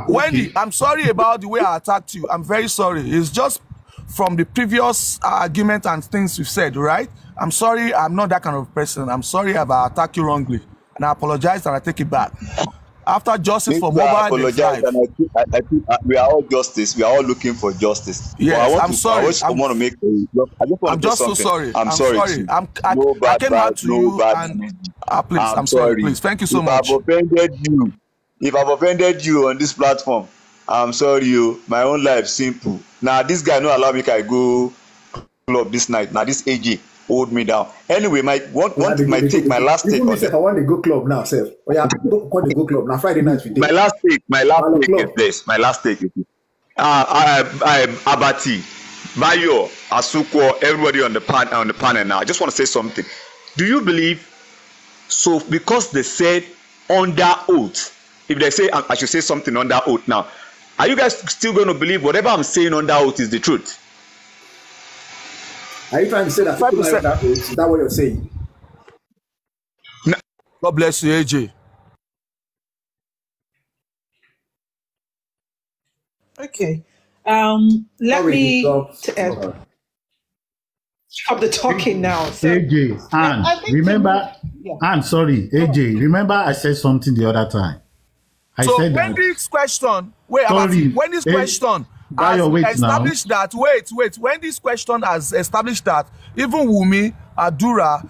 Wendy, I'm sorry about the way I attacked you. I'm very sorry. It's just from the previous argument and things you've said, right? I'm sorry. I'm not that kind of person. I'm sorry if I attacked you wrongly, and I apologize and I take it back. After justice for mobile, we are all justice. We are all looking for justice. Yes, I'm sorry. I'm just so sorry. I'm sorry. I came out to you and please, I'm sorry. Please, thank you so much. If I've offended you on this platform, I'm sorry. My own life simple. Now this guy no allow me to go club this night. Now this AJ hold me down. Anyway, my last take on that. I want to go club now, sir. Oh yeah, don't want to go club now. Friday night we do. My last take, please. My last take. I Abati, Bayo, Asuko, everybody on the panel now. I just want to say something. Do you believe? So because they said under oath, if they say I should say something under oath now, are you guys still going to believe whatever I'm saying under oath is the truth? Are you trying to say that 5%? Is that what you're saying? No. God bless you, AJ. Okay. Let me. Stop the talking now. So AJ, I and think remember, yeah. and sorry, AJ, remember I said something the other time. I So said when that. this question, wait, Sorry, when this question Bayo, has wait now. established that, wait, when this question has established that even Wumi, Adura,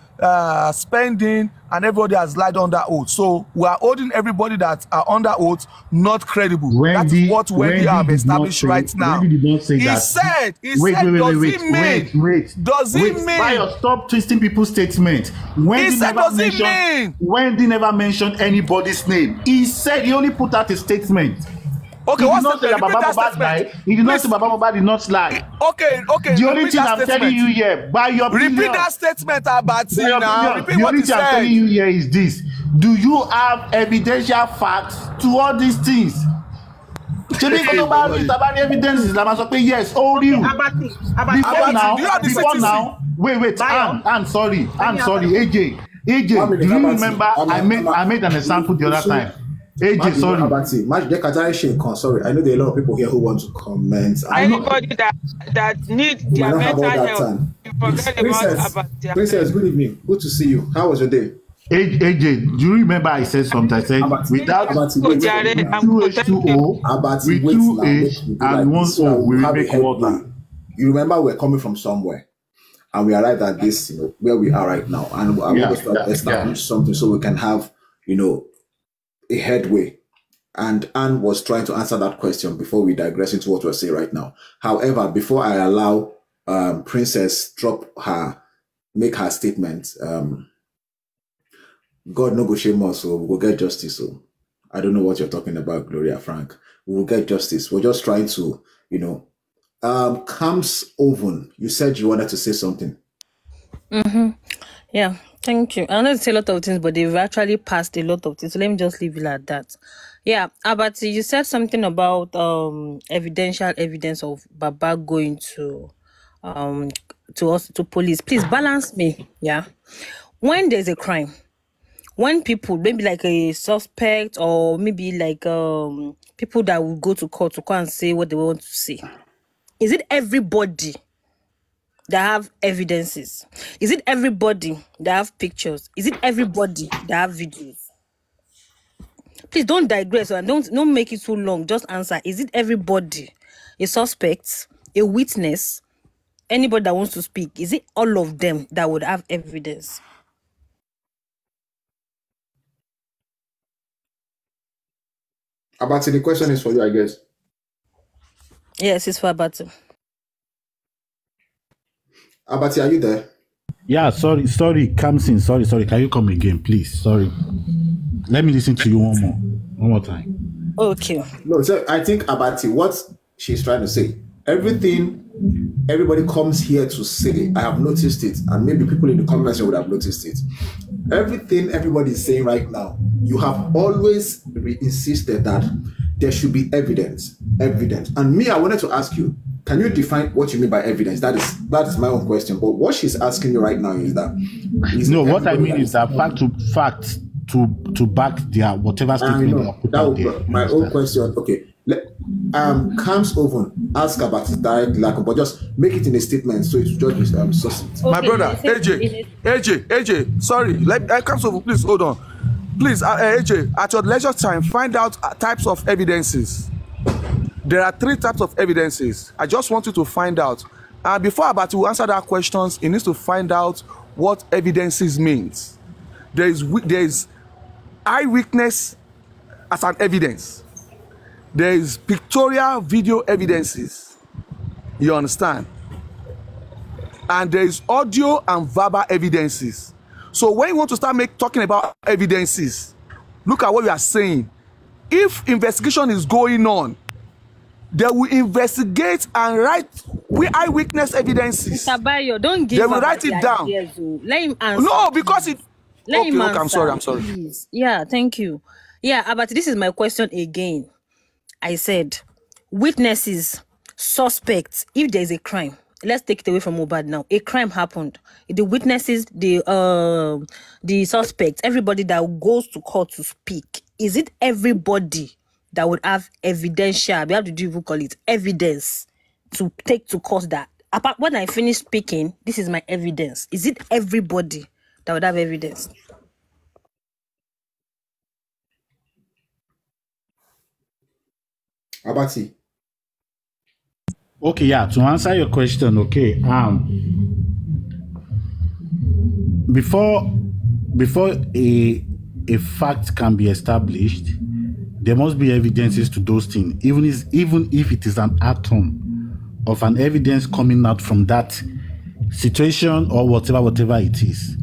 Spending, and everybody has lied under oath. So we are holding everybody that are under oath not credible. That is what Wendy have established right now. Wendy did not say that. Does it mean? Does it mean? Bayo, stop twisting people's statements. Wendy Wendy never mentioned anybody's name. He said he only put out a statement. Okay, he did what's not say that Baba Mohbad lied. He did not say Baba Mohbad did not lie. Okay. The only thing I'm telling you here, by your opinion, repeat that statement about it now. Repeat the what only you thing I'm said. telling you here is this: do you have evidential facts to all these things? Evidences. Yes, all you. Before now. Wait. I'm sorry, AJ. Do you remember I made an example the other time? AJ, sorry. Sorry, I know there are a lot of people here who want to comment. Anybody that need their mental health, you forget about Princess, good evening. Good to see you. How was your day? AJ, do you remember I said something? I said without 2H2O, with 2H and 1O, we will make water. You remember we're coming from somewhere, and we arrived at this, where we are right now, and I want to establish something so we can have, a headway. And Anne was trying to answer that question before we digress into what we're saying right now. However, before I allow Princess make her statement, God no go shame us, so we'll get justice. So I don't know what you're talking about, Gloria Frank. We will get justice. We're just trying to, Comes Oven, you said you wanted to say something. Yeah, thank you. I wanted to say a lot of things, but they've actually passed a lot of things. So let me just leave it at that. Yeah, Abati, you said something about evidential evidence of Baba going to police. Please balance me. Yeah, when there's a crime, when people maybe like a suspect or maybe like people that will go to court to come and say what they want to say, is it everybody that have evidences? Is it everybody that have pictures? Is it everybody that have videos? Please don't digress and don't make it too long. Just answer. Is it everybody? A suspect, a witness, anybody that wants to speak? Is it all of them that would have evidence? Abati, the question is for you, I guess. Yes, it's for Abati. Abati, are you there? Yeah, sorry, Kamsin, sorry. Can you come again, please? Sorry. Let me listen to you one more time. Okay. No, so I think Abati, what she's trying to say, everybody comes here to say, I have noticed it, and maybe people in the comments would have noticed it. Everything everybody is saying right now, you have always insisted that there should be evidence. And me, I wanted to ask you, can you define what you mean by evidence? That is my own question. But what she's asking you right now is that. What I mean is that fact to back their whatever statement they are put out there. My own question. Okay. Comes over, ask about it directly, but just make it in a statement so it's just succinct. My brother, AJ, sorry, comes over, please hold on. Please, AJ, at your leisure time, find out types of evidences. There are 3 types of evidences. I just want you to find out. And before Abati will answer that questions, he needs to find out what evidences means. There is eyewitness as an evidence. There is pictorial video evidences. You understand? And there is audio and verbal evidences. So when you want to start talking about evidences, look at what you are saying. If investigation is going on, they will investigate and write eyewitness evidences. Mr. Bayo, don't give. They will write it down. Let him answer. No, because it. Let him answer. I'm sorry. Please. Yeah, thank you. Yeah, but this is my question again. I said, witnesses, suspects. If there is a crime, let's take it away from Mohbad now. A crime happened. The witnesses, the suspects, everybody that goes to court to speak. Is it everybody that would have evidential? We have to even call it evidence to take to court that apart when I finish speaking, this is my evidence. Is it everybody that would have evidence? Abati. Okay, yeah, to answer your question, okay, before a fact can be established, there must be evidences to those things, even if it is an atom of an evidence coming out from that situation or whatever it is.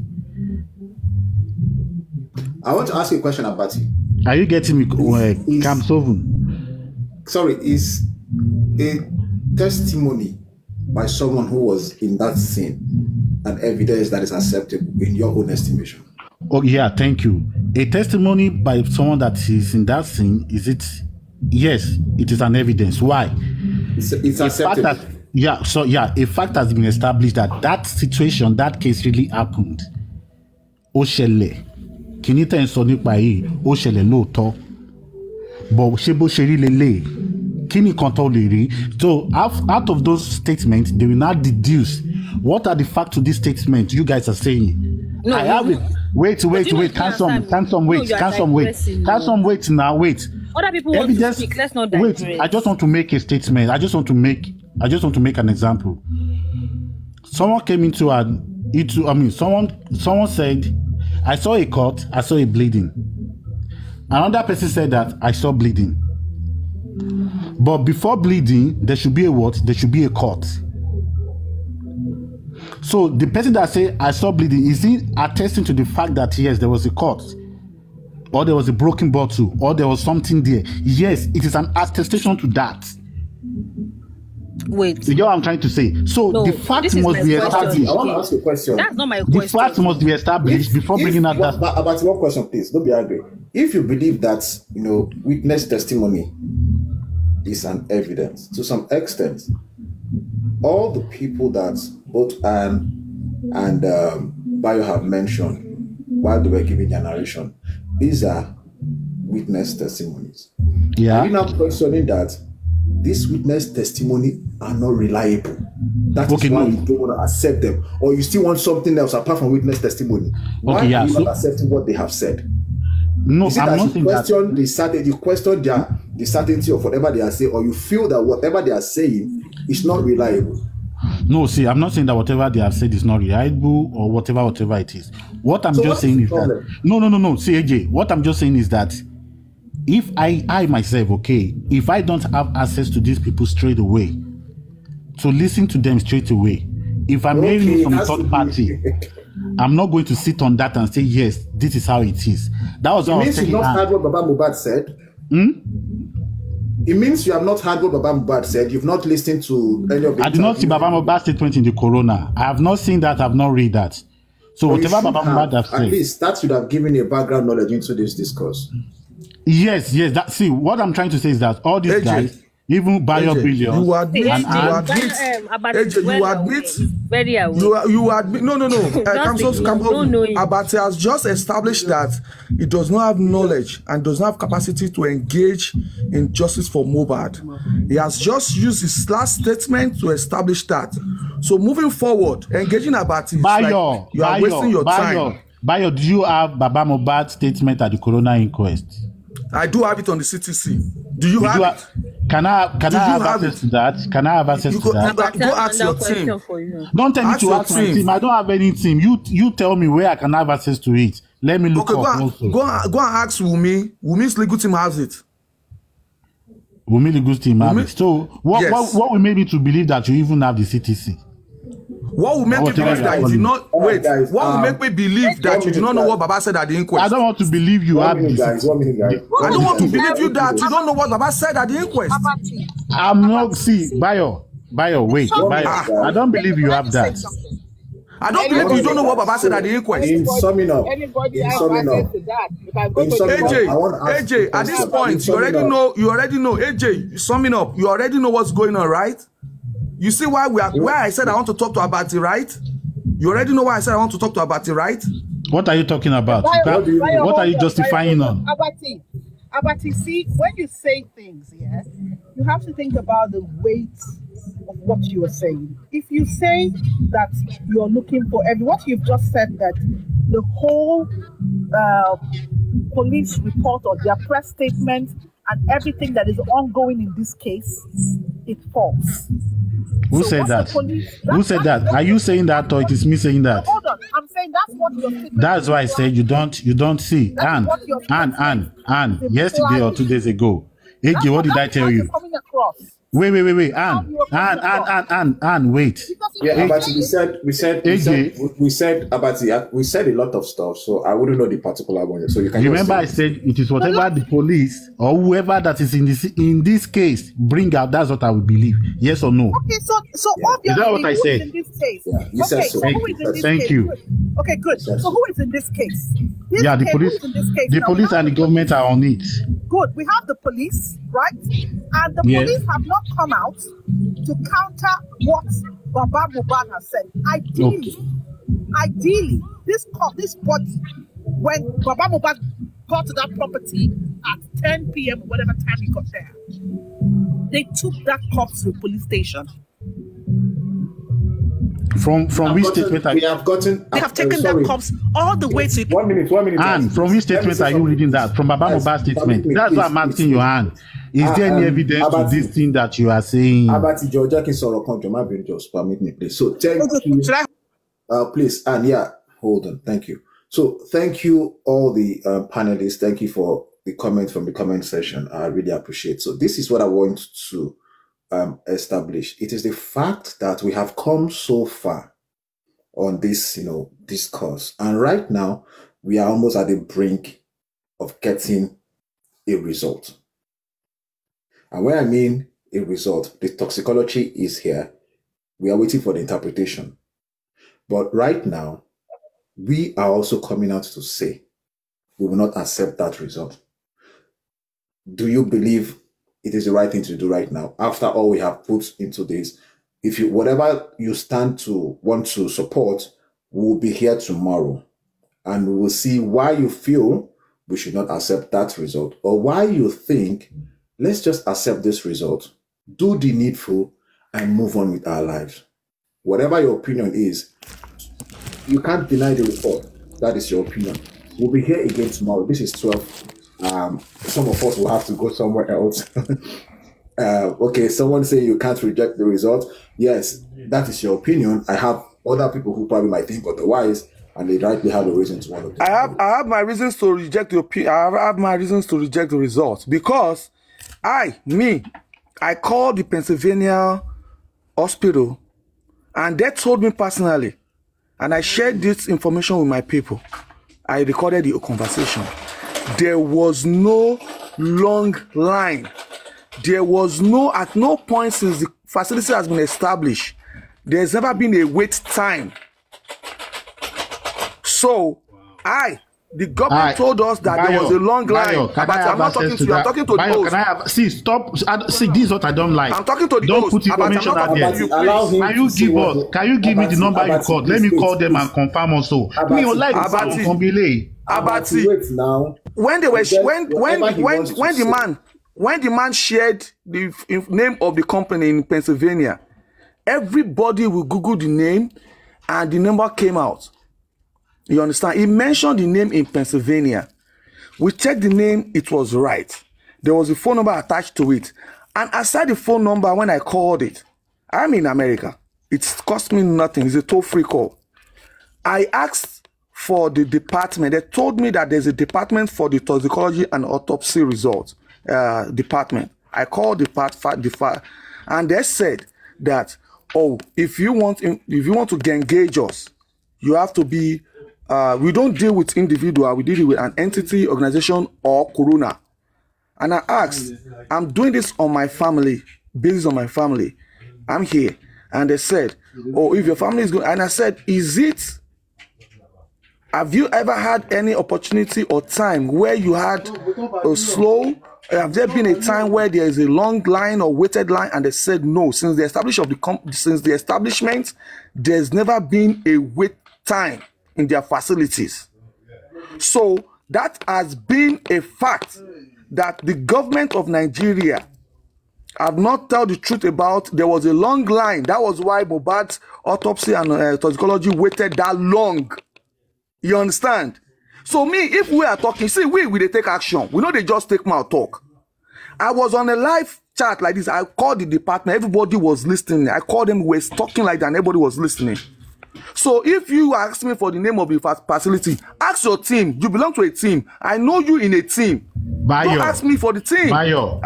I want to ask you a question, Abati. Are you getting me, Camp Soven? Sorry, is a testimony by someone who was in that scene an evidence that is acceptable in your own estimation? Oh yeah, thank you. A testimony by someone that is in that scene, is it? Yes, it is an evidence. Why? It's acceptable. A fact has been established that situation, that case really happened. Ó ṣẹlẹ̀. Kìíní tẹ́ ń sọ nípa yìí, ó ṣẹlẹ̀ lóòótọ́. But ṣé bó ṣe rí lélẹ̀? Kíni kan tó lè rí? So out of those statements, they will now deduce what are the facts to this statement you guys are saying. No, I have it. Wait. Can some wait now. Wait. Other people want to speak. Let's not digress. Wait. I just want to make a statement. I just want to make an example. Someone came someone said, I saw a cut, I saw a bleeding. Another person said that I saw bleeding. But before bleeding, there should be a what? There should be a cut. So the person that say I saw bleeding, is he attesting to the fact that yes, there was a cut, or there was a broken bottle, or there was something there? Yes, it is an attestation to that. Wait. You get what I'm trying to say? So No, the fact this is must my be question. established. I want to ask you a question. That's not my The question. fact must be established before bringing out that. About one question, please. Don't be angry. If you believe that witness testimony is an evidence to some extent, all the people that both Anne and Bayo have mentioned while they were giving their narration, these are witness testimonies. Yeah. Are you now questioning that these witness testimony are not reliable? That is why you don't want to accept them, or you still want something else apart from witness testimony. Why are you not accepting what they have said? No, Is it I'm that not you saying question that. you question the certainty of whatever they are saying, or you feel that whatever they are saying is not reliable? No, see, I'm not saying that whatever they have said is not reliable or whatever it is. What I'm just saying is that no. See, AJ, what I'm just saying is that if I myself, okay, if I don't have access to these people straight away, to listen to them straight away, if I'm hearing from third party, I'm not going to sit on that and say, yes, this is how it is. That was It means you've not heard what Baba Mohbad said. It means you have not heard what Baba Mohbad said. You've not listened to any of the. I did not see Baba Mohbad's statement in the corona. I have not seen that. I've not read that. So But whatever Baba Mohbad has at said. least that should have given you background knowledge into this discourse. Yes. See, what I'm trying to say is that all these AJ, guys, even Bayo Billions, you admit, Very aware. you admit, no. Abati has just established that he does not have knowledge and does not have capacity to engage in justice for Mohbad. He has just used his last statement to establish that. So moving forward, engaging Abati is Bayo, like you are wasting your time. Bayo, do you have Baba Mohbad's statement at the corona inquest? I do have it on the CTC. Do you have it? Can I have access to that? Can I have access to that? Go ask your team. Don't tell me to ask my team. I don't have any team. You tell me where I can have access to it. Let me look up also. Go and ask Wumi. Wumi's legal team has it. Wumi legal team has it. So what will make me to believe that you even have the CTC? What will make me believe that you did not wait? What will make me believe that you do not know what Baba said at the inquest? I don't want to believe you have this. I don't want to believe you that you don't know what Baba said at the inquest. I'm not. See, Bayo, wait, Bayo. I don't believe you have that. I don't believe you don't know what Baba said at the inquest. In summing up, AJ, at this point, you already know. AJ, summing up, you already know what's going on, right? You see why I said I want to talk to Abati, right? You already know why I said I want to talk to Abati, right? What are you talking about? What are you justifying on? Abati, see, when you say things, you have to think about the weight of what you are saying. If you say that you're looking for what you've just said, that the whole police report or their press statement and everything that is ongoing in this case, it's false. Who said that? Who said that? Are you saying that, or it is me saying that? Hold on, I'm saying that's what your statement. That's why I said you don't see. Anne, yesterday or 2 days ago. AJ, what did I tell you? Wait. Anne, wait. Yeah, Abati, we said Abati, we said a lot of stuff, so I wouldn't know the particular one. So you can remember I said it is whatever the police or whoever that is in this case bring out. That's what I would believe. Yes or no? Okay, so obviously, is that what I said? In this case? Yeah, you said so. Thank you. Okay, good. So who is in this case? The police. The police and the government are on it. Good. We have the police, right? And the police have not come out to counter what Baba Mohbad has said. Ideally, this body, when Baba Mohbad got to that property at 10 p.m. or whatever time he got there, they took that corpse to the police station. From which statement they have taken that corpse all the way to 1 minute. And from which statement are you reading that? From Baba Mohbad's statement. That's why I'm asking you, Anne. Is there any evidence to this thing that you are saying? Abati Georgia just permit me, please. So thank you. Please, Anne, hold on. Thank you. So thank you all the panelists. Thank you for the comments from the comment section. I really appreciate. So this is what I want to establish. It is the fact that we have come so far on this, discourse, and right now we are almost at the brink of getting a result. And when I mean a result, the toxicology is here. We are waiting for the interpretation. But right now, we are also coming out to say we will not accept that result. Do you believe it is the right thing to do right now? After all we have put into this, whatever you stand to want to support, we'll be here tomorrow and we will see why you feel we should not accept that result, or why you think let's just accept this result, do the needful, and move on with our lives. Whatever your opinion is, you can't deny the report. That is your opinion. We'll be here again tomorrow. This is 12. Some of us will have to go somewhere else. Okay, someone say you can't reject the result. Yes, that is your opinion. I have other people who probably might think otherwise, and they rightly have a reason to want to. I have my reasons to reject the opinion. I have my reasons to reject the result because I called the Pennsylvania hospital, and they told me personally, and I shared this information with my people. I recorded the conversation. There was no long line. There was at no point since the facility has been established, there's never been a wait time. So, the government told us that there was a long line. But I'm not talking to you. I'm talking to the host. Stop. See, this is what I don't like. I'm talking to the don't host. Put information out there. Can you give me the number you called? Let me call them and confirm also. We don't like Abati. Wait now. When the man shared the name of the company in Pennsylvania, everybody will Google the name, and the number came out. You understand? He mentioned the name in Pennsylvania. We checked the name, it was right. There was a phone number attached to it. And aside the phone number, when I called it, I'm in America. It cost me nothing. It's a toll-free call. I asked for the department. They told me that there's a department for the toxicology and autopsy results department. I called the and they said that, if you want to engage us, you have to be. We don't deal with individual. We deal with an entity, organization, or corona. And I asked, I'm doing this on my family, based on my family. I'm here. And they said, if your family is good. And I said, have you ever had any opportunity or time where you had a slow? Have there been a time where there is a long line or waited line? And they said no. Since the establishment, there's never been a wait time in their facilities. So that has been a fact that the government of Nigeria I've not told the truth about. There was a long line. That was why Mohbad's autopsy and toxicology waited that long. You understand? So me, if we are talking, see, we they take action. We know they just take my talk. I was on a live chat like this. I called the department. Everybody was listening. I called them. We were talking like that. And everybody was listening. So if you ask me for the name of the facility, ask your team. You belong to a team. I know you in a team. Bayo, don't ask me for the team. Bayo,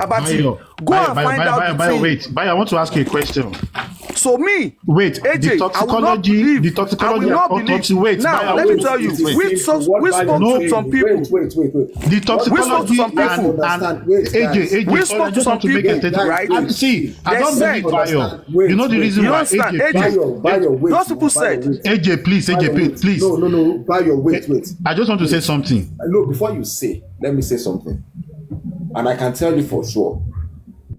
go and find out the team. Wait, Bayo, I want to ask you a question. So me, wait, AJ, the toxicology autopsy. Wait, now Bayo, let me tell you, we spoke to some people. Wait. The toxicology and AJ, we spoke to some people, right? See, I don't believe Bayo. You know the reason why AJ. Those people said, AJ, please. No, Bayo, wait. I just want to say something. Look, before you say, let me say something. And I can tell you for sure.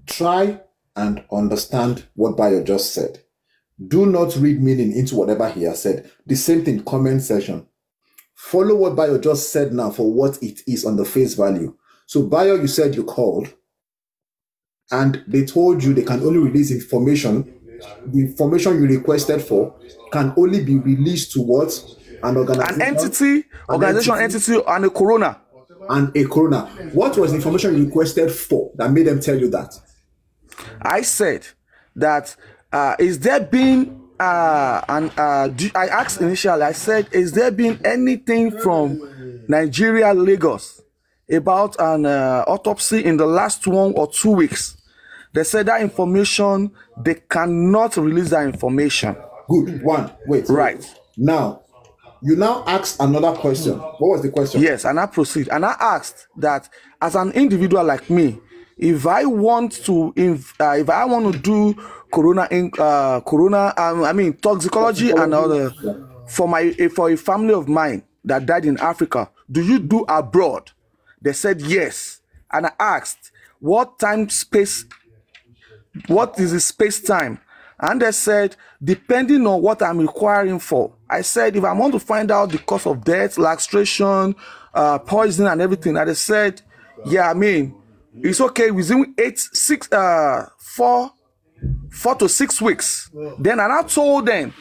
Try and understand what Bayo just said. Do not read meaning into whatever he has said. The same thing, comment section. Follow what Bayo just said now for what it is on the face value. So Bayo, you said you called and they told you they can only release information. The information you requested for can only be released to what? An organization. An entity, and a coroner. And a coroner. What was the information you requested for that made them tell you that? I said that is there been I asked initially, I said, is there been anything from Nigeria, Lagos about an autopsy in the last 1 or 2 weeks? They said that information, they cannot release that information. Good. One. Wait. Right. Now, you now asked another question. What was the question? Yes, and I proceed. And I asked that as an individual like me, if I want to do toxicology and other for a family of mine that died in Africa, do you do abroad? They said yes. And I asked, what is the space time? And they said, depending on what I'm requiring for. I said, if I want to find out the cause of death, lactation, poison and everything, and they said, yeah, I mean, it's okay within 4 to 6 weeks. Then I told them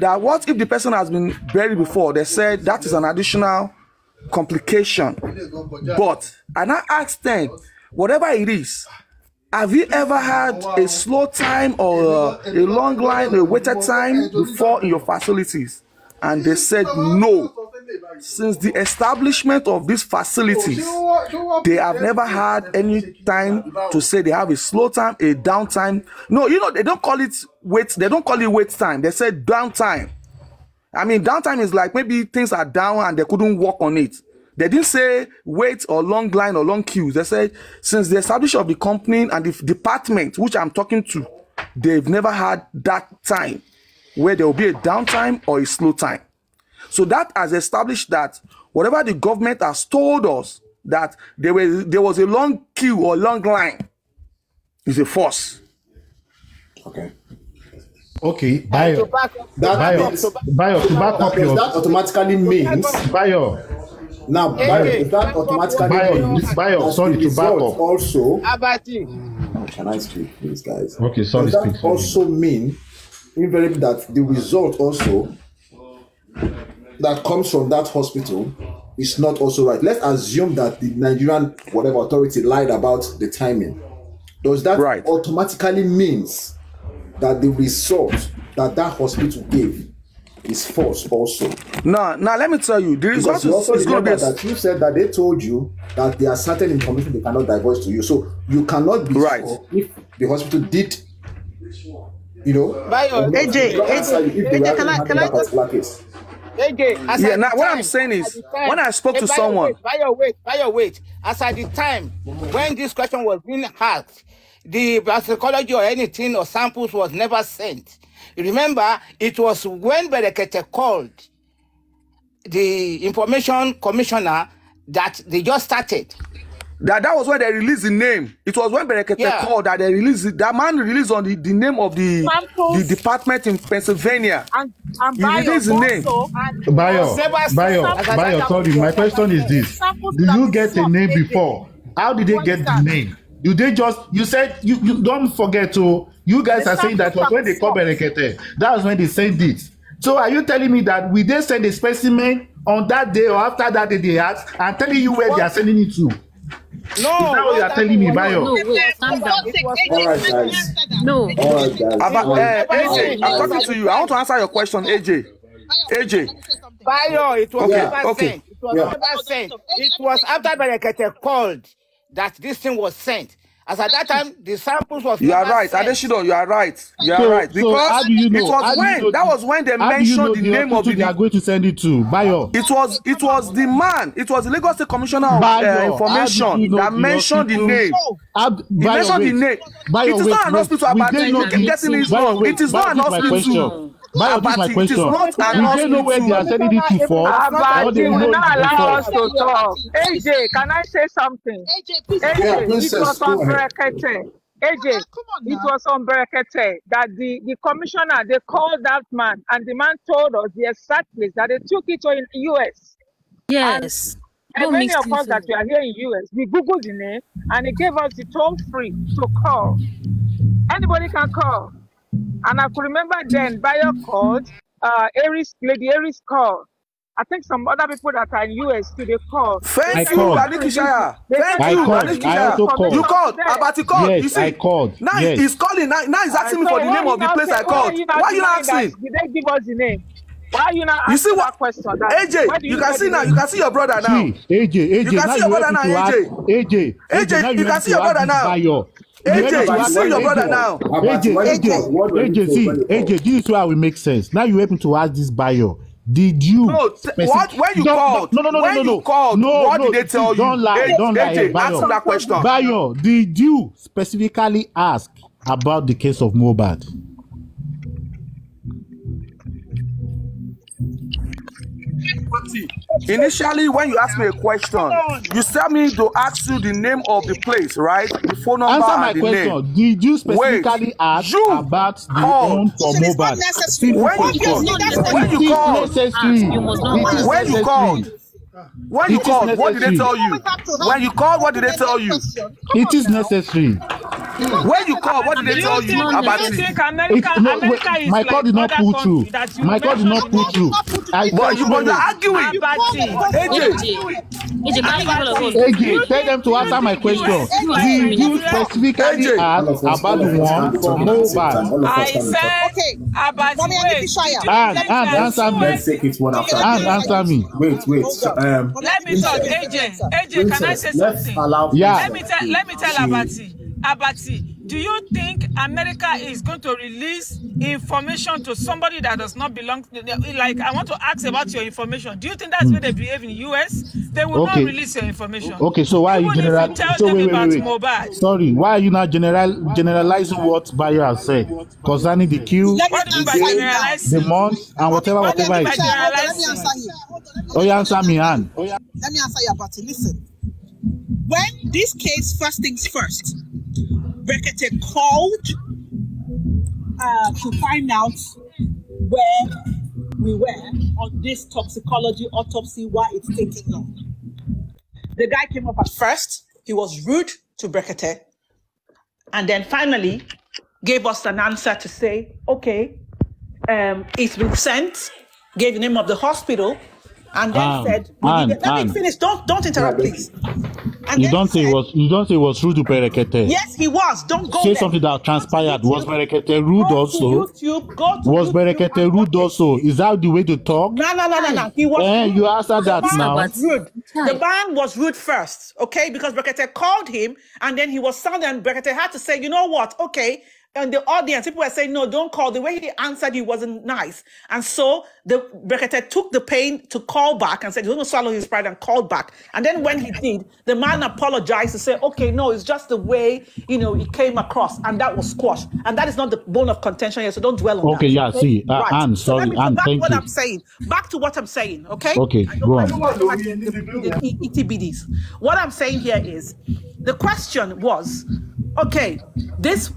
that what if the person has been buried before? They said that is an additional complication. But, and I asked them, whatever it is, have you ever had a slow time or a long line, a waited time before in your facilities? And they said no. Since the establishment of these facilities, they have never had any time to say they have a slow time, a downtime. No, they don't call it wait. They don't call it wait time. They said downtime. I mean, downtime is like maybe things are down and they couldn't work on it. They didn't say wait or long line or long queues. They said since the establishment of the company and the department which I'm talking to, they've never had that time where there will be a downtime or a slow time. So that has established that whatever the government has told us that there was a long queue or long line is a false. Okay, Bayo, to back up your... That automatically means... Bayo. Now, Bayo, that automatically means... Bayo, sorry, to back up. Also... Abati. Can I speak, please, guys? Okay, sorry, does that also mean, invariably, that the result also that comes from that hospital is not also right? Let's assume that the Nigerian whatever authority lied about the timing. Does that automatically means that the result that hospital gave is false also? No, now let me tell you, the result is going to be... that you said that they told you that there are certain information they cannot divulge to you. So you cannot be sure if the hospital did, AJ, can I AJ, yeah, now what I'm saying is, when I spoke to someone... Wait. As at the time, when this question was being asked, the psychology or anything or samples was never sent. Remember, it was when Berekete called the information commissioner that they just started. That was when they released the name. It was when Berekete called that they released it. That man released on the name of the department in Pennsylvania. And he released the name. Bayo, sorry, my question is this. Do you get a name before? How did they get the name? You said you don't forget you guys are saying that was when they called Berekete. That was when they sent it. So are you telling me that we did send a specimen on that day or after that day they asked and telling you where they are sending it to? No, is that what you are telling me, Bayo? No, wait, calm down. All right, guys. No. All right, guys. AJ, I'm talking to you. I want to answer your question, AJ. Bayo, it was never okay. sent. It was never sent. It was after Berekete called that this thing was sent. As at that time, the samples was. You are never right, sent. Adeshido. You are right. You are right. Because how do you know? it was when that was when they mentioned the name of they are going to send it to Bayo. It was the man. It was the Lagos State Commissioner of Information that mentioned the name. He mentioned the name. Bayo, it is not an hospital about getting this wrong. It is not an hospital. Bayo, this is my question. We don't know where they are sending it to for. Abati will not allow us to talk. AJ, can I say something? AJ, please. AJ, it was on Berekete. AJ, it was on Berekete that the commissioner, they called that man and the man told us the exact place that they took it to in the US. Yes. And many of us that we are here in US, we Googled the name and it gave us the toll free to call. Anybody can call. And I could remember then Bayo called, Lady Aries called. I think some other people that are in US too, they called. Thank you, Adikishaya. Thank you, Adikishaya. You called. Abati called. Yes, you see, I called. Now yes. he's calling. Now he's asking me for the name of the place I called. Why are you not asking? Did they give us the name? Why are you not asking you see what? That question? AJ, you can see now. You can see your brother now. AJ, you can see your brother now, AJ, you can see your brother now. AJ, you see your brother now. AJ, see, AJ, this is why we make sense. Now you happen to ask this Bayo. Did you? No, what? When you called? No. What did they tell you? Don't lie. AJ, answer that question. Bayo, did you specifically ask about the case of Mohbad? Initially, when you asked me a question, you tell me to ask you the name of the place, right? The phone number Answer my and the question. name. Did you specifically ask about the home for Mohbad? When you called, what did they tell you? When you called, what did they tell you? It is necessary. When you called, what did they tell you about it? My call did not pull through. My call did not pull through. But you're arguing. AJ, tell them to answer my question. Did you specifically ask about the one for Mohbad? I said, and answer me. Let's take it one after. And answer me. Wait. Let me talk, AJ, can I say something? Yeah. Let me tell Abati, do you think America is going to release information to somebody that does not belong? Like, I want to ask about your information. Do you think that's where they behave in the US? They will not release your information. Okay, so why are you wait. Sorry, why are you not generalizing what Bayo has said concerning the queue, the month, and whatever it is? Let me answer you. Oh, you answer me, Anne. Let me answer you, Abati. Listen. When this case, first things first, Berekete called to find out where we were on this toxicology autopsy, why it's taking long. The guy came up at first, he was rude to Berekete, and then finally gave us an answer to say, okay, it's been sent, gave the name of the hospital, and then said, let me finish, don't interrupt, please. And you don't say it was rude to Berekete. Yes, he was. Don't go say there. Something that transpired. Was Berekete rude also? Was Berekete rude also? Is that the way to talk? No. He was rude. You answered that now. Rude. The man was rude first, okay? Because Berekete called him, and then he was sounding, and Berekete had to say, you know what? Okay. And the audience, people were saying, no, don't call. The way he answered you wasn't nice. And so the Berekete took the pain to call back and said, he's going to swallow his pride, and called back. And then when he did, the man apologized to say, okay, no, it's just the way, it came across. And that was squashed. And that is not the bone of contention here, so don't dwell on that. Okay, yeah, see. Right. Anne, sorry. Anne, thank you. Back to what I'm saying, okay? Okay, go on. The ETBDs. What I'm saying here is, the question was, okay,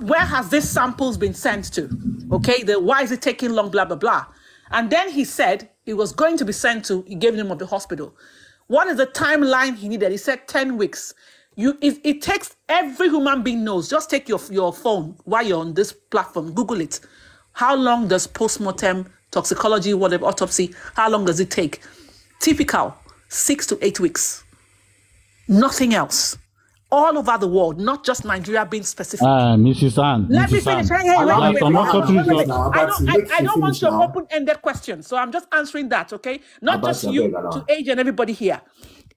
where has this samples been sent to? Okay, why is it taking long, blah, blah, blah. And then he said it was going to be sent to, he gave the name of the hospital. What is the timeline he needed? He said 10 weeks. It takes, every human being knows. Just take your phone while you're on this platform. Google it. How long does postmortem toxicology, whatever, autopsy, how long does it take? Typical, 6 to 8 weeks. Nothing else. All over the world, not just Nigeria being specific. Mrs. Ann. Let me finish. I don't want your now. open-ended question, so I'm just answering that, okay? Not just you, to age and everybody here.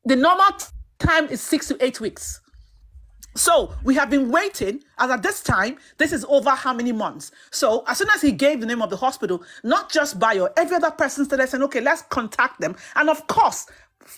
The normal time is 6 to 8 weeks. So we have been waiting, and at this time, this is over how many months? So as soon as he gave the name of the hospital, not just Bayo, every other person started saying, okay, let's contact them. And of course,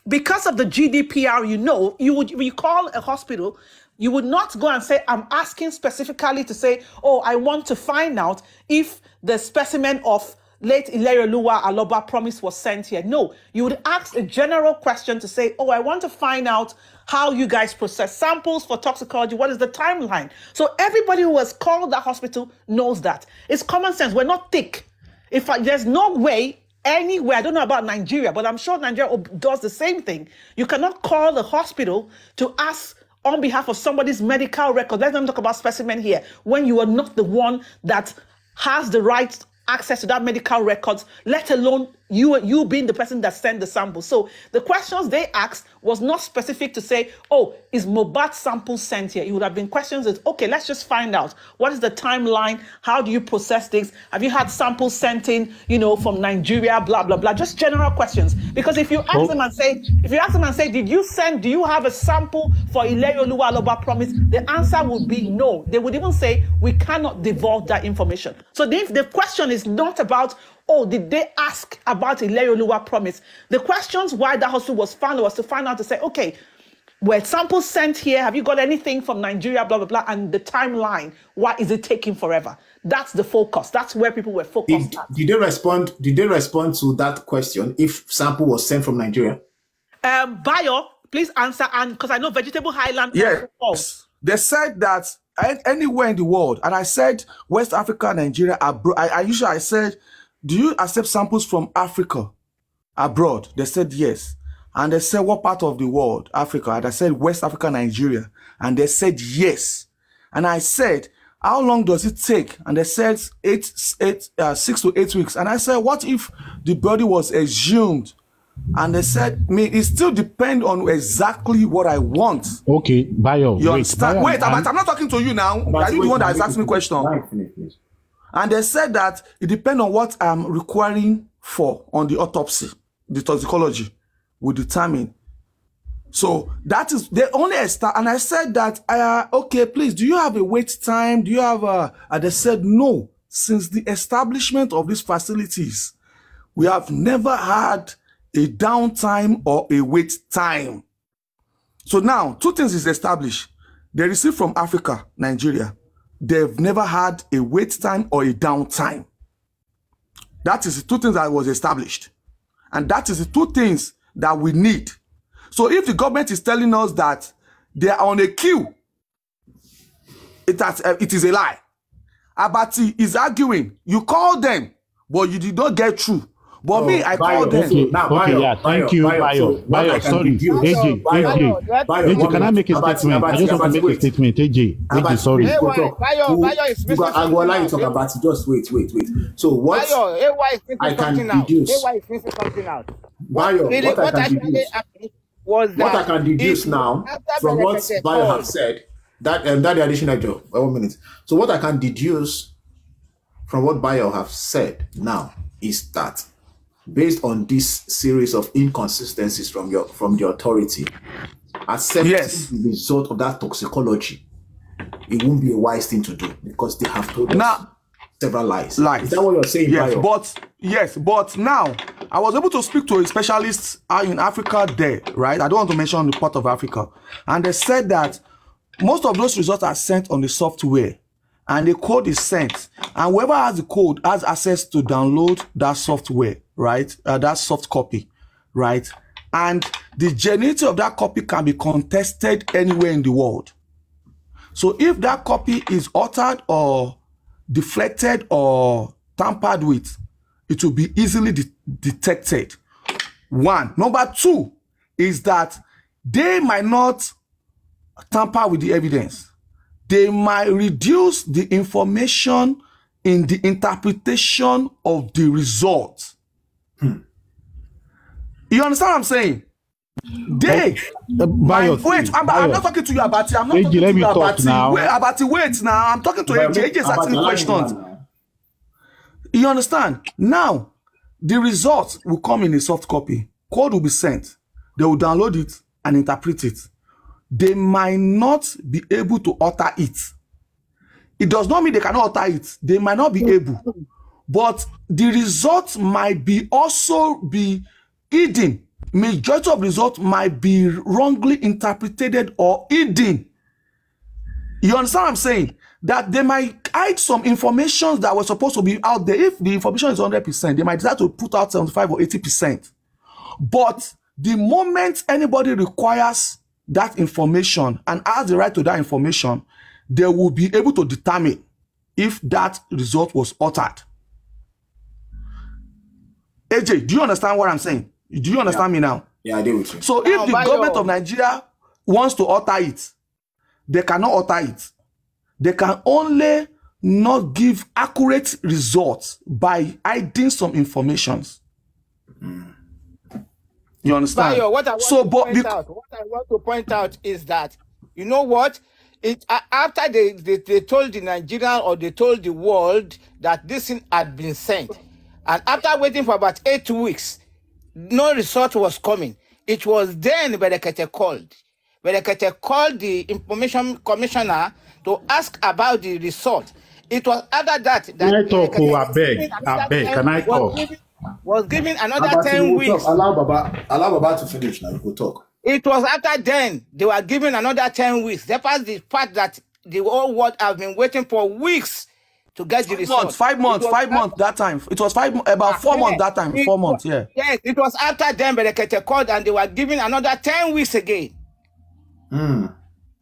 because of the GDPR, you call a hospital, you would not go and say, I'm asking specifically to say, oh, I want to find out if the specimen of late Ileroluwa Aloba Promise was sent here. No, you would ask a general question to say, oh, I want to find out how you guys process samples for toxicology. What is the timeline? So everybody who has called that hospital knows that. It's common sense. We're not thick. There's no way anywhere, I don't know about Nigeria, but I'm sure Nigeria does the same thing. You cannot call the hospital to ask on behalf of somebody's medical record. Let them talk about specimen here when you are not the one that has the right access to that medical records, let alone you being the person that sent the sample. So the questions they asked was not specific to say, oh, is Mohbad sample sent here? It would have been questions that, okay, let's just find out. What is the timeline? How do you process things? Have you had samples sent in, from Nigeria, blah, blah, blah. Just general questions. Because if you ask them and say, do you have a sample for Ileroluwa Aloba Promise? The answer would be no. They would even say, we cannot divulge that information. So the question is not about, oh, did they ask about Ileroluwa Promise? The questions why that hospital was found was to find out, to say, okay, were samples sent here? Have you got anything from Nigeria, blah, blah, blah? And the timeline, why is it taking forever? That's the focus. That's where people were focused at. Did they respond to that question if sample was sent from Nigeria? Bayo, please answer, and because I know Vegetable Highland. Yes. They said that anywhere in the world, and I said West Africa, Nigeria, abroad. I said, do you accept samples from Africa abroad? They said yes. And they said, what part of the world? Africa. And I said West Africa, Nigeria. And they said yes. And I said, how long does it take? And they said 6 to 8 weeks. And I said, what if the body was exhumed? And they said, it still depends on exactly what I want. Okay, Bayo. You understand? Wait, I'm not talking to you now. Are you the one that is asking me question? And they said that it depends on what I'm requiring for on the autopsy, the toxicology will determine. So that is, they only start. And I said that, okay, please, do you have a wait time? Do you have and they said no. Since the establishment of these facilities, we have never had a downtime or a wait time. So now, two things is established. They receive from Africa, Nigeria. They've never had a wait time or a downtime. That is the two things that was established. And that is the two things that we need. So if the government is telling us that they are on a queue, it is a lie. Abati is arguing. You call them, but you did not get through. But me, I called them. Thank you, Bayo. Bayo, sorry. AJ, can I make a statement? I just want to make a statement. AJ, sorry. Bayo is missing I will allow you to talk about it. Just wait. So what I can deduce. AY is missing something out. Bayo, what I can deduce now from what Bayo have said, that the additional job. 1 minute. So what I can deduce from what Bayo have said now is that, based on this series of inconsistencies from the authority, accepting the result of that toxicology, it won't be a wise thing to do because they have told us several lies. Is that what you're saying, Yes, but now I was able to speak to a specialist in Africa there, right? I don't want to mention the part of Africa. And they said that most of those results are sent on the software. And the code is sent, and whoever has the code has access to download that software, right? That soft copy, right? And the genuinity of that copy can be contested anywhere in the world. So if that copy is altered or deflected or tampered with, it will be easily detected. One. Number two is that they might not tamper with the evidence. They might reduce the information in the interpretation of the result. You understand what I'm saying? They wait, I'm not talking to you about it. I'm not talking to you about it. Wait now. I'm talking to AJ. AJ is asking questions. You understand? Now, the results will come in a soft copy. Code will be sent. They will download it and interpret it. They might not be able to alter it. It does not mean they cannot alter it. They might not be able. But the results might be also be hidden. Majority of results might be wrongly interpreted or hidden. You understand what I'm saying? That they might hide some information that was supposed to be out there. If the information is 100%, they might decide to put out 75 or 80%. But the moment anybody requires that information and has the right to that information, they will be able to determine if that result was altered. AJ, do you understand what I'm saying? Do you understand me now? Yeah, I do with you. So if the government of Nigeria wants to alter it, they cannot alter it. They can only not give accurate results by hiding some informations. You understand? Bayo, what I want to point out is that, you know what? After they told the Nigerian or they told the world that this thing had been sent, and after waiting for about 8 weeks, no result was coming. It was then Berekete called. Berekete called the information commissioner to ask about the result. It was after that can I talk? I beg. Can I talk? Was given another 10 weeks. Allow Baba to finish now. We'll talk. It was after then they were given another 10 weeks. That was the part that the whole world have been waiting for weeks to get the result. 5 months that time. It was about 4 months that time. 4 months, yeah. Yes, it was after then Berekete called and they were given another 10 weeks again.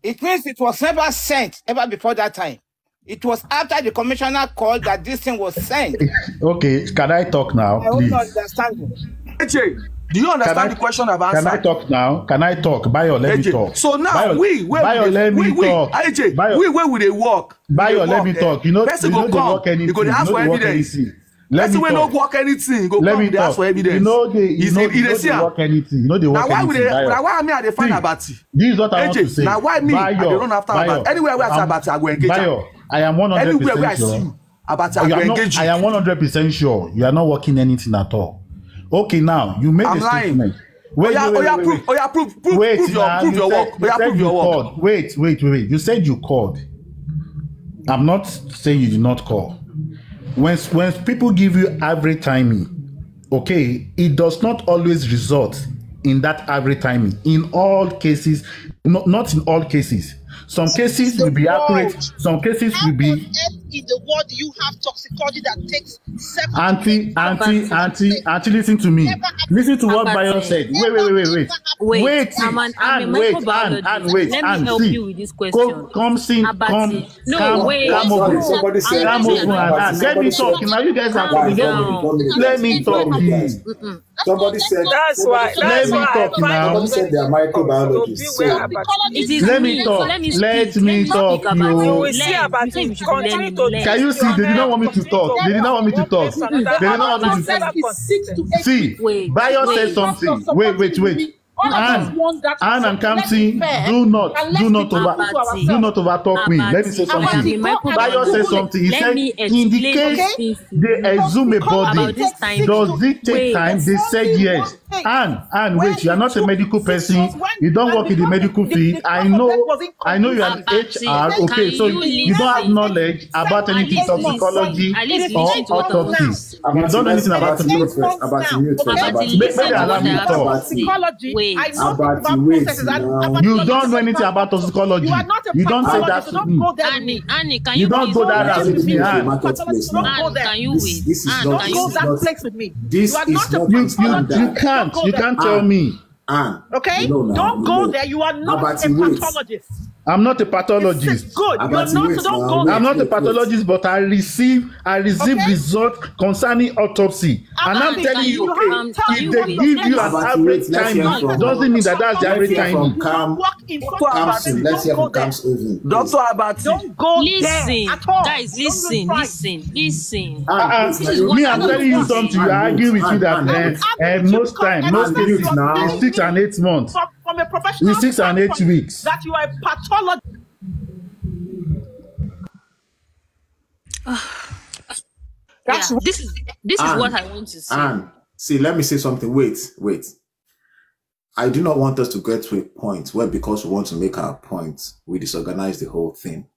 It means it was never sent ever before that time. It was after the commissioner called that this thing was sent. Okay, can I talk now? I hope you understand. AJ, do you understand the question I've answered? Can I talk now? Can I talk? Bayo, let me talk. So now, Bayo, let me talk. AJ, where will they work? Bayo, let me talk. You know they work anything. You go to ask for evidence. Let me don't work anything. Go let me ask for evidence. You know they work anything. You know they work anything. Now why me I dey find Abati? This is what I want to say. Now why me I dey run after Abati? Anywhere where I see Abati, I go engage. Bayo, I am 100% sure. I am 100% sure you are not working anything at all. Okay, now you made a statement. Wait. Prove your work. Wait. You said you called. I'm not saying you did not call. When people give you average timing, okay, it does not always result in that average timing. In all cases, not in all cases. Some cases will be accurate. Some cases will be. In the world, you have toxicology that takes 7 Auntie, listen to me. Listen to what Bayo said. Wait. Wait. Let me help you with this question. Come over. Somebody said. Let me talk. Now you guys are coming. Let me talk. Somebody said. That's why. Let me talk now. Somebody said they are microbiologists. Let me talk. Let me talk. Can you see? They did not want me to talk. See, Bayo said something. Wait. Anne and Kamsi, do not overtalk me. Let me say something. Bayo said something. He said, in the case they exhume a body, does it take time? They said yes. Anne, wait, you are not a medical person. You don't work in the medical field. I know you are an HR. Okay, so you don't have knowledge about anything toxicology or autopsy. You don't know anything about it. Maybe allow me to talk. I know about processes. You don't know anything about toxicology. You don't say that to me. Annie, can you You don't go that route with me. Can you wait? This is not Go that place with me. This is not. You can't tell me. Okay? Don't go there. You are not a pathologist. I'm not a pathologist. Good. You're Abati, not, wait so don't now, go wait, I'm not a wait. pathologist, but I receive Okay. results concerning autopsy. And I'm Abati, telling you, you okay, have to tell if me they what give your you an Abati, average wait, let's hear timing, from doesn't mean that that's the Let's average hear from timing. You Cam. walk in front of Kamsin. Let's hear from Cam's Oven. Dr. Abati. Don't go there Listen, at all. guys, Don't even try. listen. Please, This is now, what Me, I I'm want telling you to say. something. I argue with you that most time, most mute cases, now. it's 6 and 8 months. From a professional It's 6 and 8 standpoint, weeks. that you are a pathologist. Yeah, this is what I want to say. And see, let me say something. Wait. I do not want us to get to a point where, because we want to make our point, we disorganize the whole thing.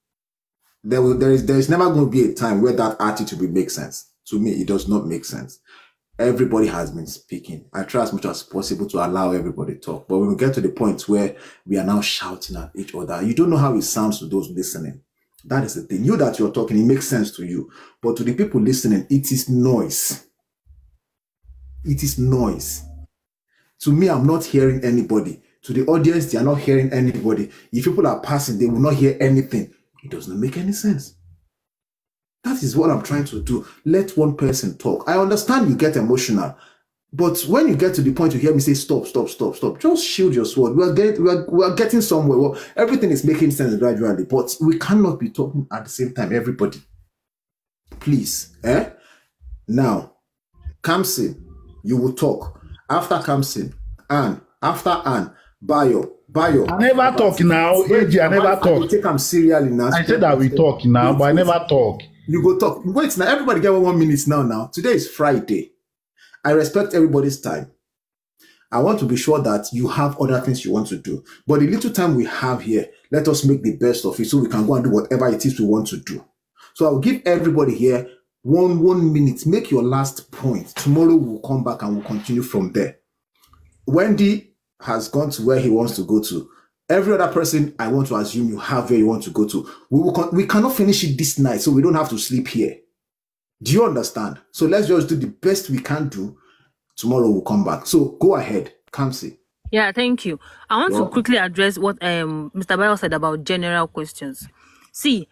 There is never going to be a time where that attitude will make sense. To me, it does not make sense. Everybody has been speaking. I try as much as possible to allow everybody to talk. But when we get to the point where we are now shouting at each other, you don't know how it sounds to those listening. That is the thing. You that you're talking, it makes sense to you. But to the people listening, it is noise. It is noise. To me, I'm not hearing anybody. To the audience, they are not hearing anybody. If people are passing, they will not hear anything. It does not make any sense. That is what I'm trying to do. Let one person talk. I understand you get emotional, but when you get to the point you hear me say, stop, just shield your sword. We are getting somewhere. Well, everything is making sense gradually, but we cannot be talking at the same time, everybody. Please. Now, Kamsin, you will talk. After Kamsin, Anne. After Anne, Bayo. I never talk now. AJ, I never talk. Take them serially now. I said that we talk now, but I never talk. You go talk. Wait, now everybody get 1 minute now. Today is Friday. I respect everybody's time. I want to be sure that you have other things you want to do. But the little time we have here, let us make the best of it so we can go and do whatever it is we want to do. So I'll give everybody here one minute. Make your last point. Tomorrow we'll come back and we'll continue from there. Wendy has gone to where he wants to go to. Every other person, I want to assume you have where you want to go to. We cannot finish it this night, so we don't have to sleep here. Do you understand? So let's just do the best we can do. Tomorrow we'll come back. So go ahead, Kamsi. Yeah, thank you. I want to quickly address what Mr. Bayo said about general questions. See,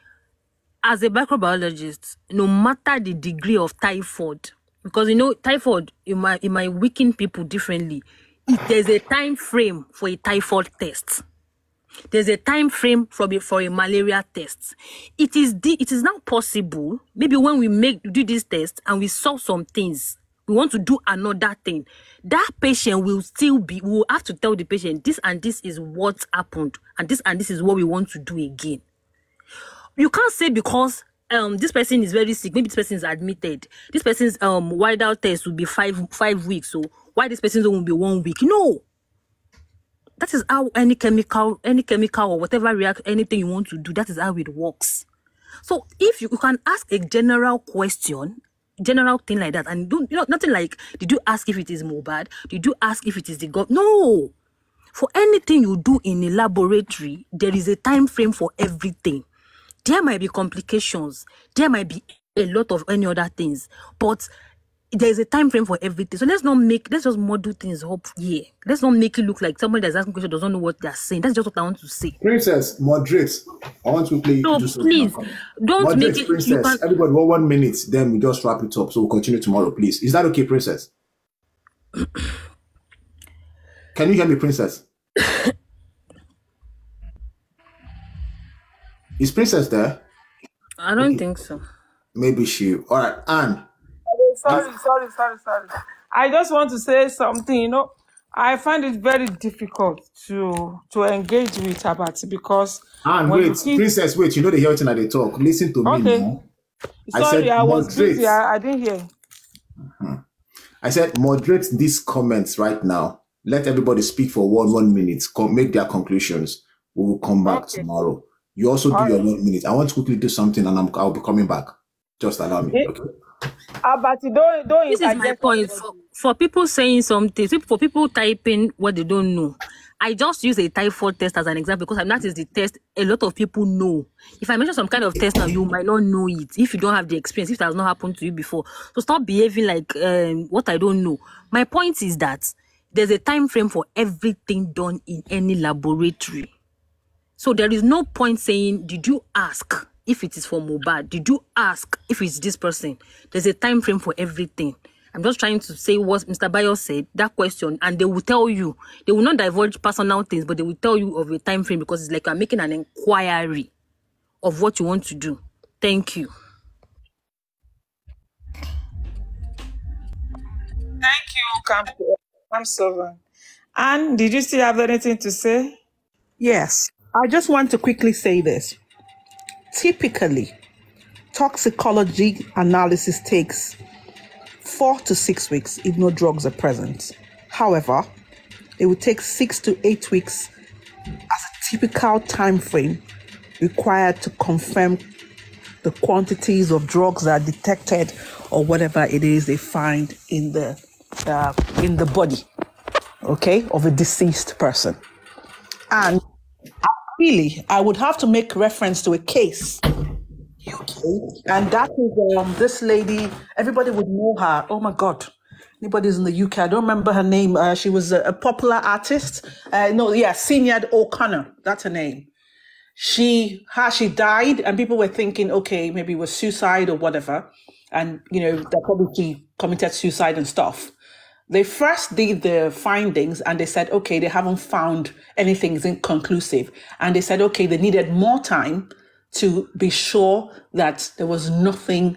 as a microbiologist, no matter the degree of typhoid, because typhoid, it might weaken people differently. There's a time frame for a typhoid test. There's a time frame for a malaria test. It is now possible, maybe when we do this test and we solve some things, we want to do another thing. That patient will we'll have to tell the patient, this and this is what happened, and this is what we want to do again. You can't say because this person is very sick, maybe this person is admitted, this person's whiteout test will be 5 weeks, so why this person's will be 1 week? No. That is how any chemical or whatever anything you want to do, that is how it works. So if you can ask a general question, general thing like that, and nothing like, did you ask if it is Mohbad? Did you ask if it is the God? No. For anything you do in a laboratory, there is a time frame for everything. There might be complications. There might be a lot of any other things, but there's a time frame for everything. So let's just model things up here. Let's not make it look like somebody that's asking questions doesn't know what they're saying. That's just what I want to say. Princess, moderate. I want to play. No, please, don't moderate, make it. Princess. Everybody, 1 minute, then we just wrap it up. So we'll continue tomorrow, please. Is that okay, Princess? Can you hear me, Princess? Is Princess there? I don't think so. Maybe she. All right, Anne. Sorry. I just want to say something. I find it very difficult to engage with Abati because. Anne, wait, Princess, wait. You know the hear thing that they talk. Listen to me. Okay. Now. Sorry, I was busy. I didn't hear. I said moderate these comments right now. Let everybody speak for 1 minute. Make their conclusions. We will come back tomorrow. You also do your 1 minute. I want to quickly do something, and I'll be coming back. Just allow me. Okay. Abati, don't. This is my point. For people saying something, for people typing what they don't know, I just use a typhoid test as an example because that is the test a lot of people know. If I mention some kind of test now, you might not know it if you don't have the experience, if it has not happened to you before. So stop behaving like what I don't know. My point is that there's a time frame for everything done in any laboratory. So there is no point saying, did you ask if it is for Mohbad? Did you ask if it's this person? There's a time frame for everything. I'm just trying to say what Mr. Bayo said, that question, and they will tell you. They will not divulge personal things, but they will tell you of a time frame because it's like you're making an inquiry of what you want to do. Thank you. Thank you, Kamsovan. Anne, did you still have anything to say? Yes. I just want to quickly say this. Typically, toxicology analysis takes 4 to 6 weeks if no drugs are present. However, it would take 6 to 8 weeks as a typical time frame required to confirm the quantities of drugs that are detected or whatever it is they find in the body, okay, of a deceased person. And really, I would have to make reference to a case, and that is this lady. Everybody would know her. Oh my God, anybody's in the UK. I don't remember her name. She was a popular artist. Sinead O'Connor. That's her name. She died, and people were thinking, okay, maybe it was suicide or whatever, and that probably she committed suicide and stuff. They first did the findings and they said, okay, they haven't found anything inconclusive. And they said, okay, they needed more time to be sure that there was nothing,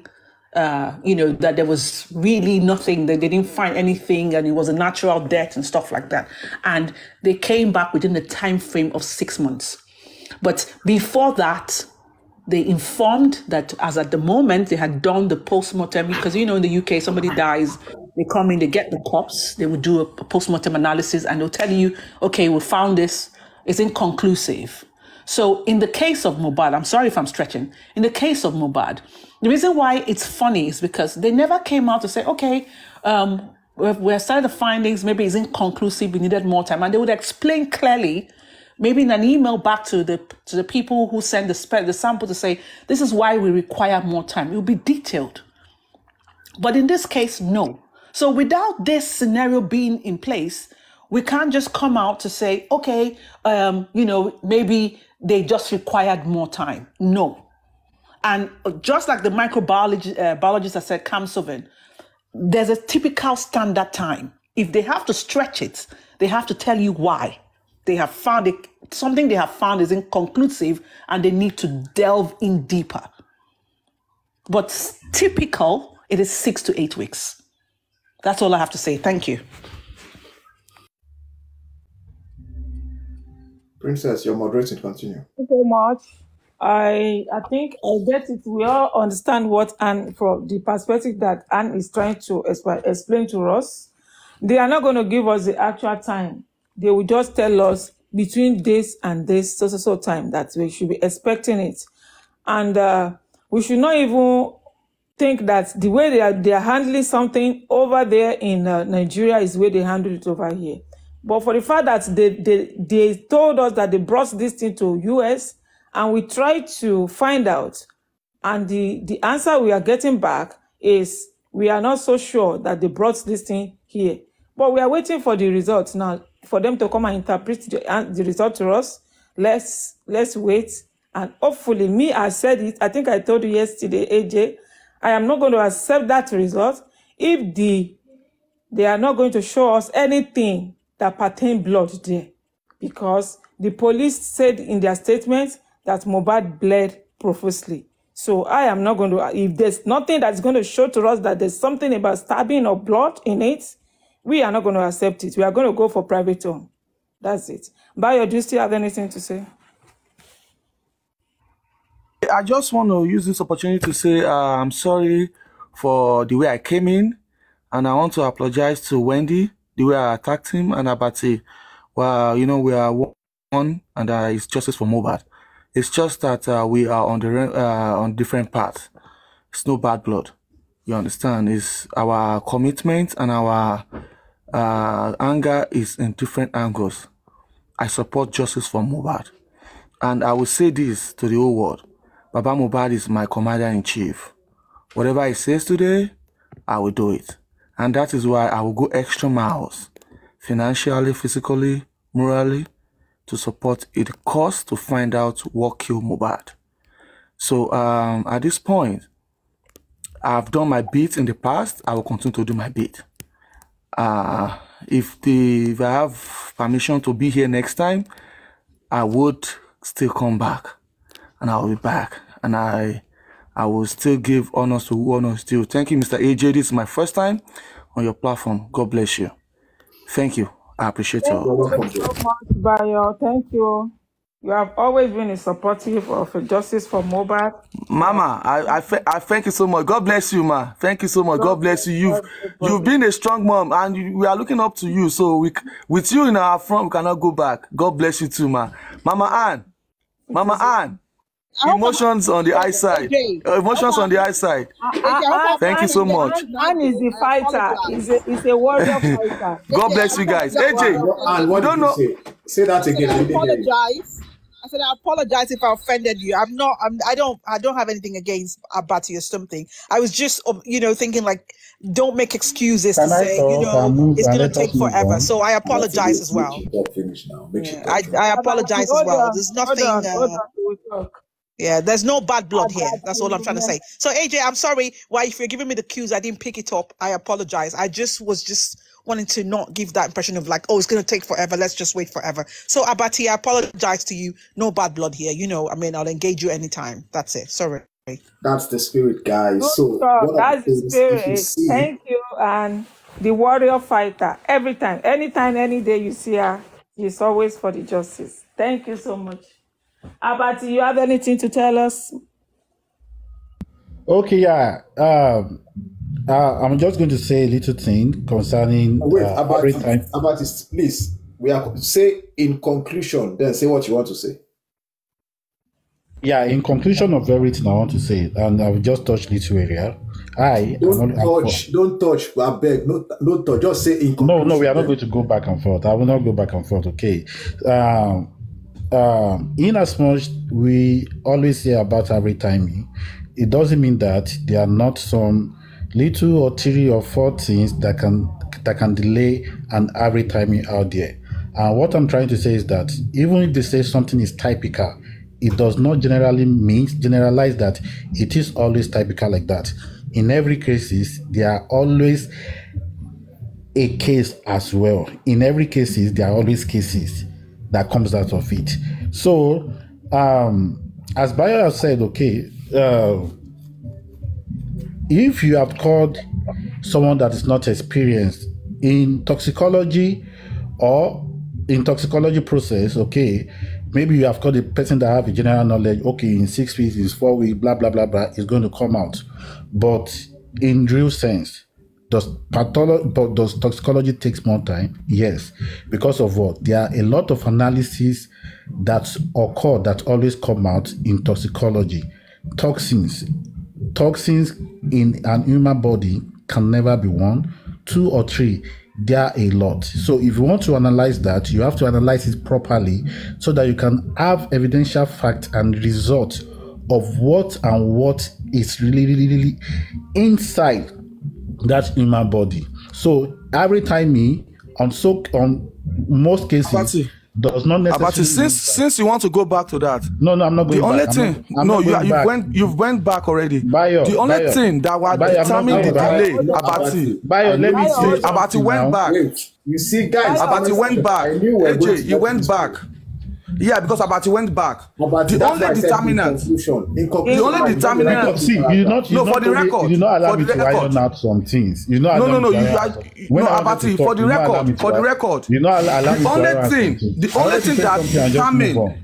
that there was really nothing, that they didn't find anything and it was a natural death and stuff like that. And they came back within the time frame of 6 months. But before that, they informed that as at the moment they had done the post-mortem, because in the UK, somebody dies, they come in, they get the corpse, they will do a post-mortem analysis and they'll tell you, okay, we found this, it's inconclusive. So in the case of Mohbad, I'm sorry if I'm stretching, in the case of Mohbad, the reason why it's funny is because they never came out to say, okay, we started the findings, maybe it's inconclusive, we needed more time. And they would explain clearly, maybe in an email back to the people who send the sample to say, this is why we require more time. It will be detailed. But in this case, no. So without this scenario being in place, we can't just come out to say, okay, maybe they just required more time. No. And just like the biologist that said, Kamsovan, there's a typical standard time. If they have to stretch it, they have to tell you why. They have found something they have found is inconclusive and they need to delve in deeper. But typical, it is 6 to 8 weeks. That's all I have to say. Thank you. Princess, you're moderating. Continue. Thank you so much. I think I get it. We all understand what Anne, from the perspective that Anne is trying to explain to us. They are not going to give us the actual time. They will just tell us between this and this so time that we should be expecting it. And we should not even think that the way they are handling something over there in Nigeria is the way they handle it over here. But for the fact that they told us that they brought this thing to US and we tried to find out, and the answer we are getting back is we are not so sure that they brought this thing here. But we are waiting for the results now, for them to come and interpret the result to us. Let's wait. And hopefully, I said it, I think I told you yesterday, AJ, I am not going to accept that result if they are not going to show us anything that pertain blood there. Because the police said in their statement that Mohbad bled profusely. So I am not going to, if there's nothing that's going to show to us that there's something about stabbing or blood in it, we are not going to accept it. We are going to go for private home. That's it. Bayo, do you still have anything to say? I just want to use this opportunity to say I'm sorry for the way I came in, and I want to apologize to Wendy, the way I attacked him, and Abati. Well, we are one, and it's justice for Mohbad. It's just that we are on different paths. It's no bad blood. You understand? It's our commitment and our anger is in different angles. I support justice for Mohbad. And I will say this to the whole world. Baba Mohbad is my commander-in-chief. Whatever he says today, I will do it. And that is why I will go extra miles. Financially, physically, morally, to support a cause to find out what killed Mohbad. So at this point, I've done my bit in the past. I will continue to do my bit. If I have permission to be here next time, I would still come back, and I'll be back, and I will still give honors to who honors due. Thank you, Mr. AJ. This is my first time on your platform. God bless you. Thank you. I appreciate you all. Thank you so much, Bayo. Thank you. You have always been a supportive of justice for Mohbad. Mama, I thank you so much. God bless you, ma. Thank you so much. God bless you. You've been a strong mom, and we are looking up to you. So with you in our front, we cannot go back. God bless you too, ma. Mama Ann. Emotions on the eye side. Emotions on the eye side. Thank you so much. Ann is a fighter. He's a warrior fighter. God bless you guys. AJ, and what did you say that again? I apologize. I said I apologize if I offended you. I don't have anything against Abati or something. I was just thinking like, don't make excuses to say it's gonna take forever. So I apologize as well. I apologize as well. There's nothing. Yeah, there's no bad blood here. That's all I'm trying to say. So AJ, I'm sorry. Why, if you're giving me the cues, I didn't pick it up. I apologize. I was wanting to not give that impression of like, oh, it's going to take forever. Let's just wait forever. So Abati, I apologize to you. No bad blood here. I'll engage you anytime. That's it. Sorry. That's the spirit, guys. So that's the spirit. Thank you. And the warrior fighter. Every time, anytime, any day you see her, she's always for the justice. Thank you so much. Abati, you have anything to tell us? Okay, yeah. I'm just going to say a little thing concerning Abati, please. Say in conclusion, then say what you want to say. Yeah, in conclusion of everything I want to say, and I've just touched little area. Don't touch. I beg, no touch. Just say in conclusion. No, we are not going to go back and forth. I will not go back and forth. Okay. In as much we always say about every timing, it doesn't mean that there are not some little or 3 or 4 things that can delay an every timing out there. And what I'm trying to say is that even if they say something is typical, it does not generalize that it is always typical like that. In every cases, there are always a case as well. In every cases, there are always cases that comes out of it. So, as Bayo has said, okay, if you have called someone that is not experienced in toxicology or in toxicology process, okay, maybe you have called a person that have a general knowledge, okay, in 6 weeks, in 4 weeks, blah, blah, blah, blah, is going to come out. But in real sense, does toxicology takes more time? Yes. Because of what? There are a lot of analyses that occur that always come out in toxicology. Toxins in an human body can never be 1, 2, or 3. There are a lot. So if you want to analyze that, you have to analyze it properly so that you can have evidential fact and result of what is really inside that human body. So every time on most cases Abati, does not necessarily. Since you want to go back to that, no, I'm not going. The only thing, you've went back already. The only thing that will determine the delay, Abati. Let me say, Abati went back. You see, guys, Abati went back. AJ, he went back. Yeah, because Abati went back. The only determinant. The only determinant. See, for the record. You not allow me to iron out some things. You know. No. Abati, for the record. For the record. You not allow me to iron out some things. The only thing that determines.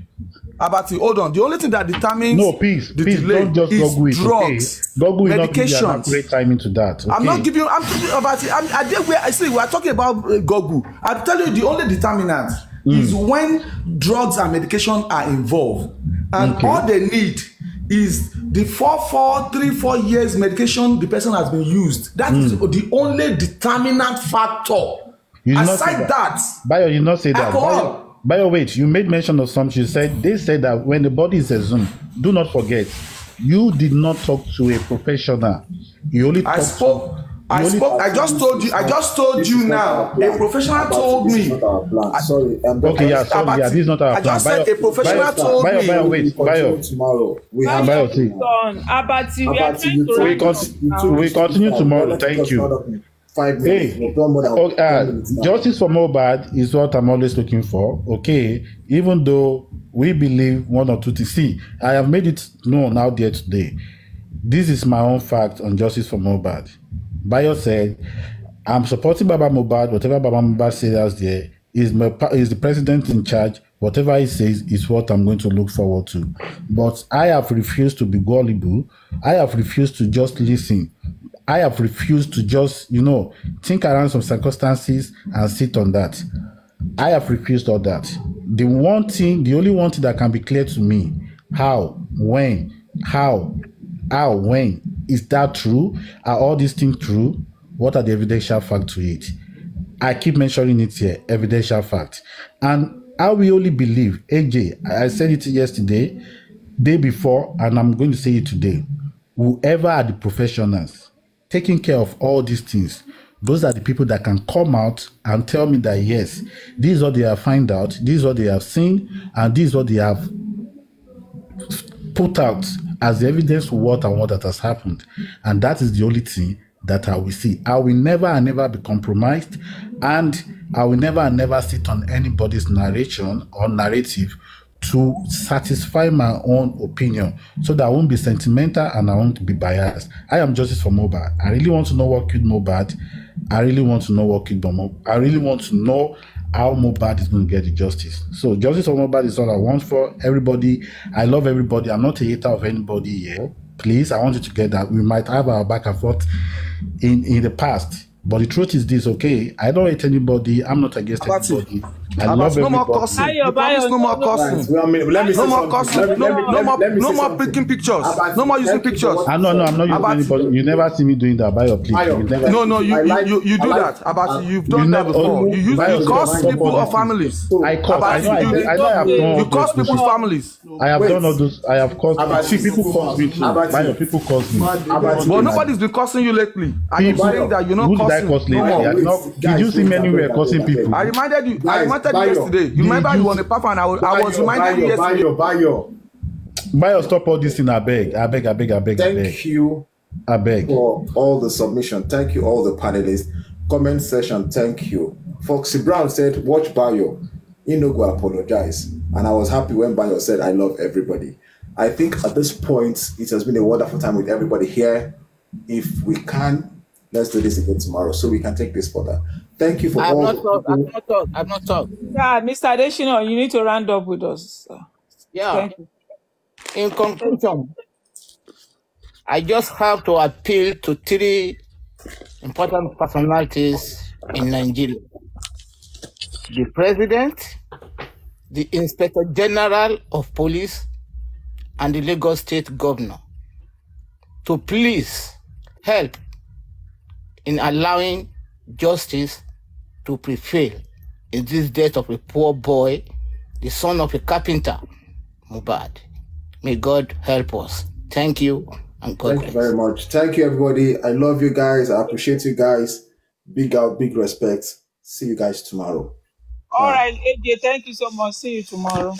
Abati, hold on. The only thing that determines the delay don't just is Google it, drugs, okay? medications. Great timing to that. Okay? I'm not giving you. I'm talking about it. I see. We are talking about Google. I'm telling you, the only determinant is when drugs and medication are involved, and all they need is the 4 years medication the person has been used. That is the only determinant factor. Aside that, Bayo, you not say that. Alcohol. Bayo, wait, you made mention of something. You said they said that when the body is exhumed, do not forget, you did not talk to a professional. You only talked I just told you now. A professional told me. This is not our plan. Sorry. This is not our plan. I just said a professional told me. Wait, tomorrow. We have Abati, we continue tomorrow. Thank you. 5 minutes. Justice for Mohbad is what I'm always looking for. Okay, even though we believe one or two things. See, I have made it known out there today. This is my own fact on Justice for Mohbad. Bayo said, I'm supporting Baba Mohbad. Whatever Baba Mohbad says there is the president in charge. Whatever he says is what I'm going to look forward to. But I have refused to be gullible. I have refused to just listen. I have refused to just, think around some circumstances and sit on that. I have refused all that. The only one thing that can be clear to me, when, is that true? Are all these things true? What are the evidential facts to it? I keep mentioning it here, evidential fact. And I will only believe, AJ, I said it yesterday, day before, and I'm going to say it today. Whoever are the professionals taking care of all these things, those are the people that can come out and tell me that, yes, this is what they have found out, this is what they have seen, and this is what they have put out as the evidence for what that has happened. And that is the only thing that I will see. I will never and never be compromised, and I will never and never sit on anybody's narration or narrative to satisfy my own opinion, so that I won't be sentimental and I won't be biased. I am Justice for Mohbad. I really want to know what killed Mohbad. I really want to know what killed Mohbad. I really want to know how Mohbad is going to get the justice. So Justice for Mohbad is all I want for everybody. I love everybody. I'm not a hater of anybody here. Please, I want you to get that. We might have our back and forth in the past. But the truth is this, okay? I don't hate anybody. I'm not against anybody. I love everybody. No more cussing. No more cussing. No more picking pictures. No more using pictures. No, I'm not using anybody. You never see me doing that. Bayo, please. You do that. You've done that before. You curse people or families. I curse. You curse people's families. I have done all those. I have cursed. See, people curse me too. Bayo, people curse me. But nobody's been cursing you lately. And you're saying that you're not cursing. Did you see me anywhere cursing people? I reminded you yesterday. You remember you were on a path and I was reminding you yesterday. Bayo, stop all this thing. I beg. Thank you for all the submission. Thank you, all the panelists. Comment session, thank you. Foxy Brown said, watch Bayo. He no go apologize. And I was happy when Bayo said, I love everybody. I think at this point, it has been a wonderful time with everybody here. If we can, let's do this again tomorrow so we can take this further. Thank you for all. I've not talked. Yeah, Mr. Adeshino, you need to round up with us. Yeah. Thank you. In conclusion, I just have to appeal to 3 important personalities in Nigeria: the President, the Inspector General of Police, and the Lagos State Governor, to please help in allowing justice to prevail in this death of a poor boy, the son of a carpenter, Mohbad. May God help us. Thank you, and God bless. Thank you very much. Thank you, everybody. I love you guys. I appreciate you guys. Big out, big respect. See you guys tomorrow. All right, AJ, thank you so much. See you tomorrow.